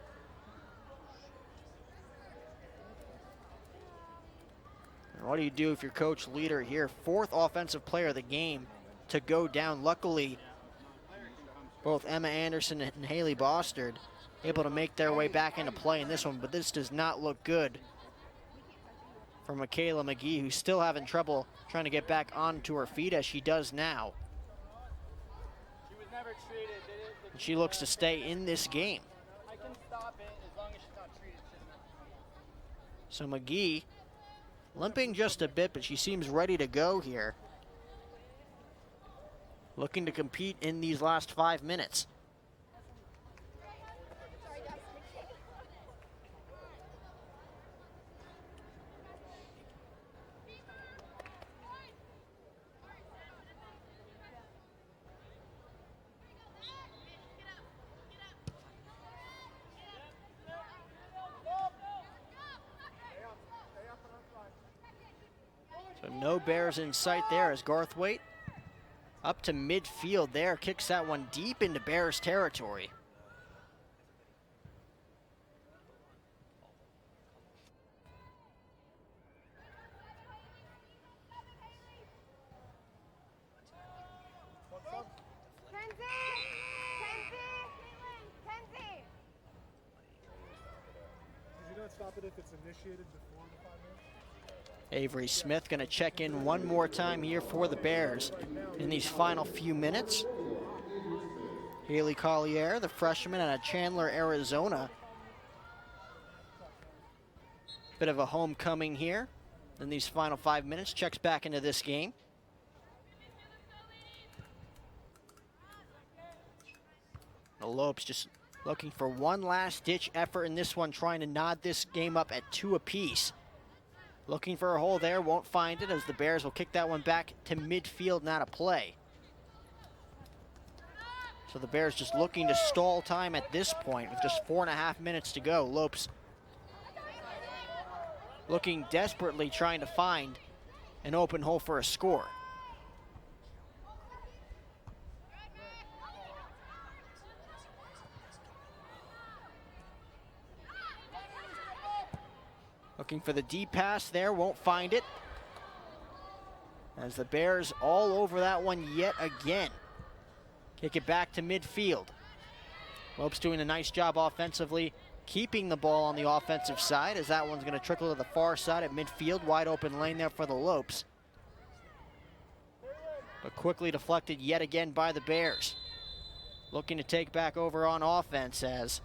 and what do you do if you're Coach Leader here? Fourth offensive player of the game to go down. Luckily, both Emma Anderson and Haley Bostard able to make their way back into play in this one, but this does not look good for Michaela McGee, who's still having trouble trying to get back onto her feet as she does now. And she looks to stay in this game. So McGee limping just a bit, but she seems ready to go here. Looking to compete in these last 5 minutes. So no Bears in sight there as Garthwaite up to midfield there, kicks that one deep into Bears territory. Did you not stop it if it's initiated before the 5 minutes? Avery Smith going to check in one more time here for the Bears in these final few minutes. Haley Collier, the freshman out of Chandler, Arizona. Bit of a homecoming here in these final 5 minutes. Checks back into this game. The Lopes just looking for one last ditch effort in this one, trying to nod this game up at 2 apiece. Looking for a hole there, won't find it as the Bears will kick that one back to midfield and out of play. So the Bears just looking to stall time at this point with just 4.5 minutes to go. Lopes looking desperately trying to find an open hole for a score. Looking for the deep pass there, won't find it. As the Bears all over that one yet again. Kick it back to midfield. Lopes doing a nice job offensively, keeping the ball on the offensive side as that one's going to trickle to the far side at midfield. Wide open lane there for the Lopes. But quickly deflected yet again by the Bears. Looking to take back over on offense as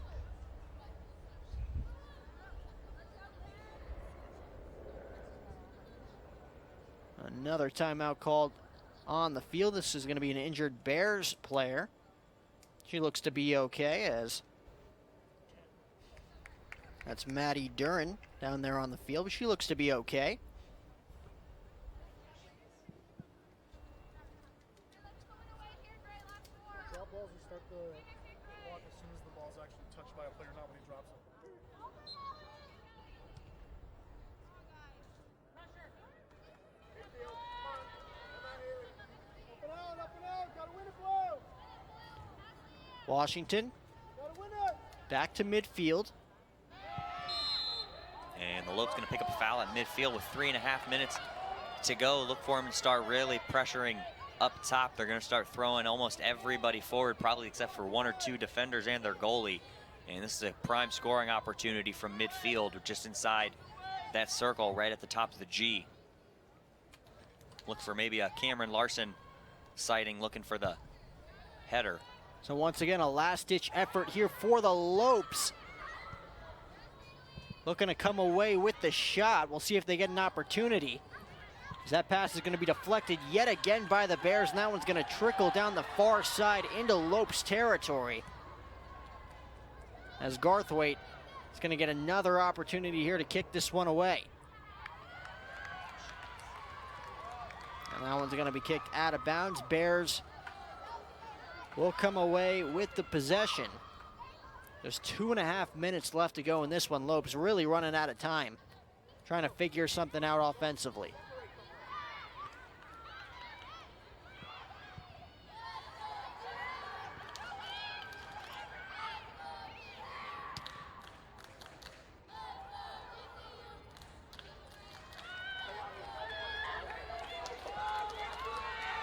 another timeout called on the field. This is going to be an injured Bears player. She looks to be okay as that's Maddie Duran down there on the field, but she looks to be okay. Drop balls, you start the clock as soon as the ball's actually touched by a player, not when he drops it. Washington back to midfield. And the Lopes going to pick up a foul at midfield with 3.5 minutes to go. Look for them to start really pressuring up top. They're going to start throwing almost everybody forward, probably except for 1 or 2 defenders and their goalie. And this is a prime scoring opportunity from midfield, just inside that circle right at the top of the G. Look for maybe a Cameron Larson sighting, looking for the header. So once again, a last-ditch effort here for the Lopes. Looking to come away with the shot. We'll see if they get an opportunity. As that pass is going to be deflected yet again by the Bears, and that one's going to trickle down the far side into Lopes territory. As Garthwaite is going to get another opportunity here to kick this one away. And that one's going to be kicked out of bounds. Bears will come away with the possession. There's 2.5 minutes left to go in this one. Lopes really running out of time, trying to figure something out offensively.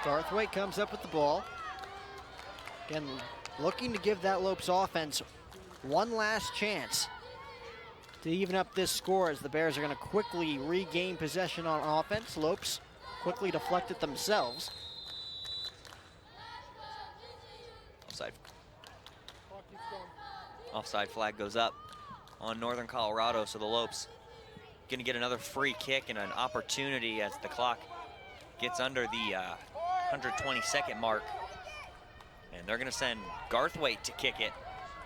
Garthwaite comes up with the ball. Again, looking to give that Lopes offense one last chance to even up this score, as the Bears are going to quickly regain possession on offense. Lopes quickly deflect it themselves. Offside flag goes up on Northern Colorado, so the Lopes going to get another free kick and an opportunity as the clock gets under the 120-second mark. And they're going to send Garthwaite to kick it.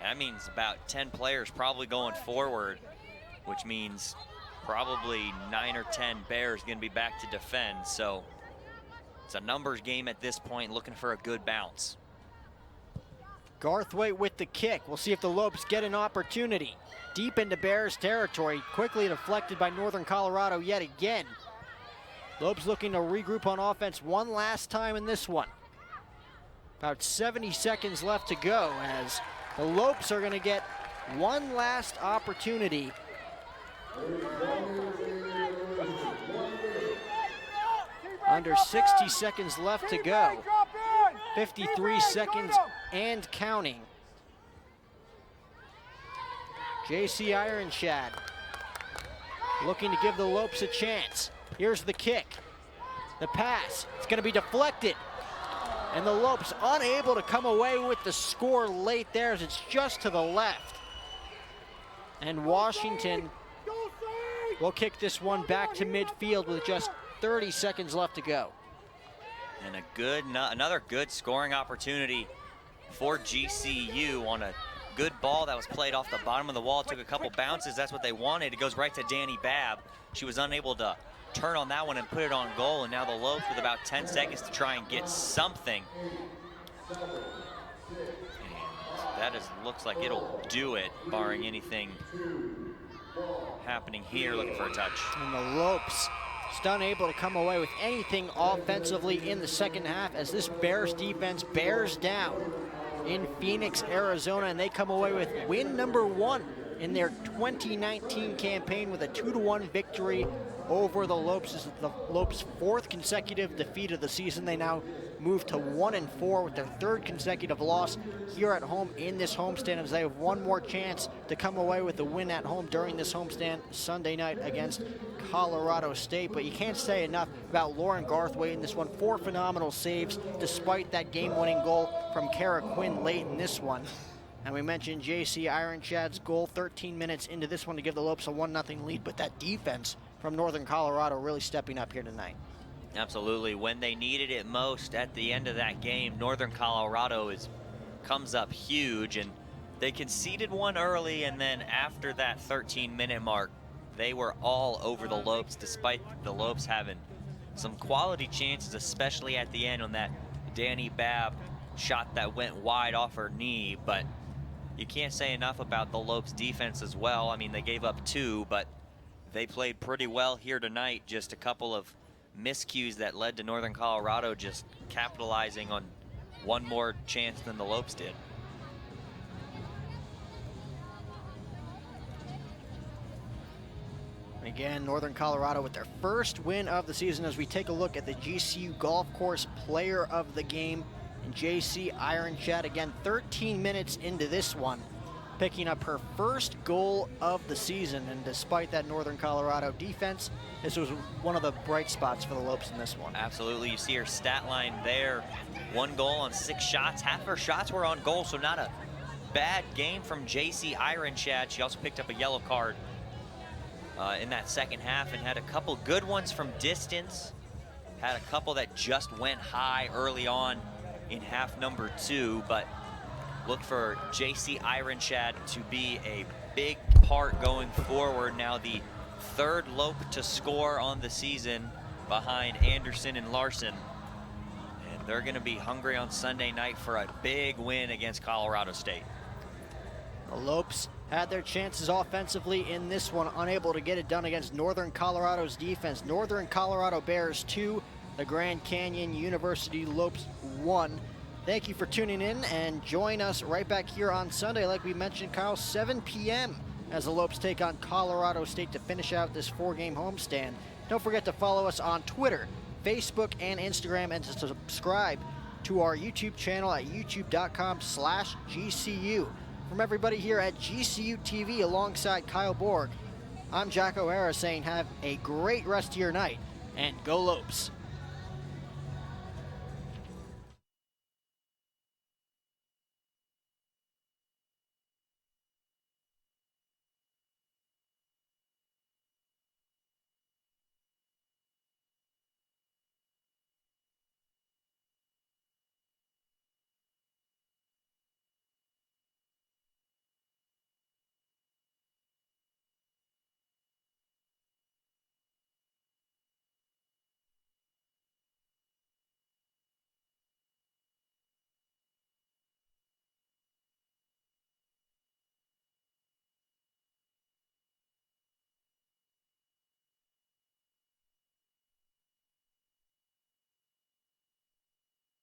That means about 10 players probably going forward, which means probably 9 or 10 Bears going to be back to defend. So it's a numbers game at this point, looking for a good bounce. Garthwaite with the kick. We'll see if the Lopes get an opportunity. Deep into Bears territory, quickly deflected by Northern Colorado yet again. Lopes looking to regroup on offense one last time in this one. About 70 seconds left to go, as the Lopes are going to get one last opportunity. Under 60 seconds left to go. 53 seconds and counting. JC Ironshad looking to give the Lopes a chance. Here's the kick. The pass, it's going to be deflected. And the Lopes unable to come away with the score late there, as it's just to the left. And Washington will kick this one back to midfield with just 30 seconds left to go. And another good scoring opportunity for GCU on a good ball that was played off the bottom of the wall. Took a couple bounces, that's what they wanted. It goes right to Danny Babb. She was unable to turn on that one and put it on goal, and now the Lopes with about 10 seconds to try and get something. And that looks like it'll do it, barring anything happening here. Looking for a touch. And the Lopes just unable to come away with anything offensively in the second half, as this Bears defense bears down in Phoenix, Arizona, and they come away with win number 1 in their 2019 campaign with a 2-1 victory over the Lopes. This is the Lopes' 4th consecutive defeat of the season. They now move to 1-4 with their 3rd consecutive loss here at home in this homestand, as they have one more chance to come away with a win at home during this homestand Sunday night against Colorado State. But you can't say enough about Lauren Garthwaite in this one. 4 phenomenal saves despite that game-winning goal from Kara Quinn late in this one. And we mentioned JC Ironshad's goal 13 minutes into this one to give the Lopes a 1-0 lead, but that defense from Northern Colorado really stepping up here tonight. Absolutely. When they needed it most at the end of that game, Northern Colorado comes up huge, and they conceded one early, and then after that 13-minute mark, they were all over the Lopes, despite the Lopes having some quality chances, especially at the end on that Danny Babb shot that went wide off her knee. But you can't say enough about the Lopes defense as well. I mean, they gave up 2, but they played pretty well here tonight. Just a couple of miscues that led to Northern Colorado just capitalizing on one more chance than the Lopes did. Again, Northern Colorado with their first win of the season as we take a look at the GCU Golf Course Player of the Game. And JC Ironshad, again, 13 minutes into this one, picking up her first goal of the season. And despite that Northern Colorado defense, this was one of the bright spots for the Lopes in this one. Absolutely. You see her stat line there. 1 goal on 6 shots. Half of her shots were on goal, so not a bad game from JC Ironshad. She also picked up a yellow card in that second half and had a couple good ones from distance. Had a couple that just went high early on in half number 2, but look for JC Ironshad to be a big part going forward. Now the 3rd Lope to score on the season behind Anderson and Larson. And they're gonna be hungry on Sunday night for a big win against Colorado State. The Lopes had their chances offensively in this one, unable to get it done against Northern Colorado's defense. Northern Colorado Bears 2, the Grand Canyon University Lopes 1. Thank you for tuning in, and join us right back here on Sunday, like we mentioned, Kyle, 7 p.m. as the Lopes take on Colorado State to finish out this 4-game homestand. Don't forget to follow us on Twitter, Facebook, and Instagram, and to subscribe to our YouTube channel at youtube.com/GCU. From everybody here at GCU TV alongside Kyle Borg, I'm Jack O'Hara saying have a great rest of your night, and go Lopes.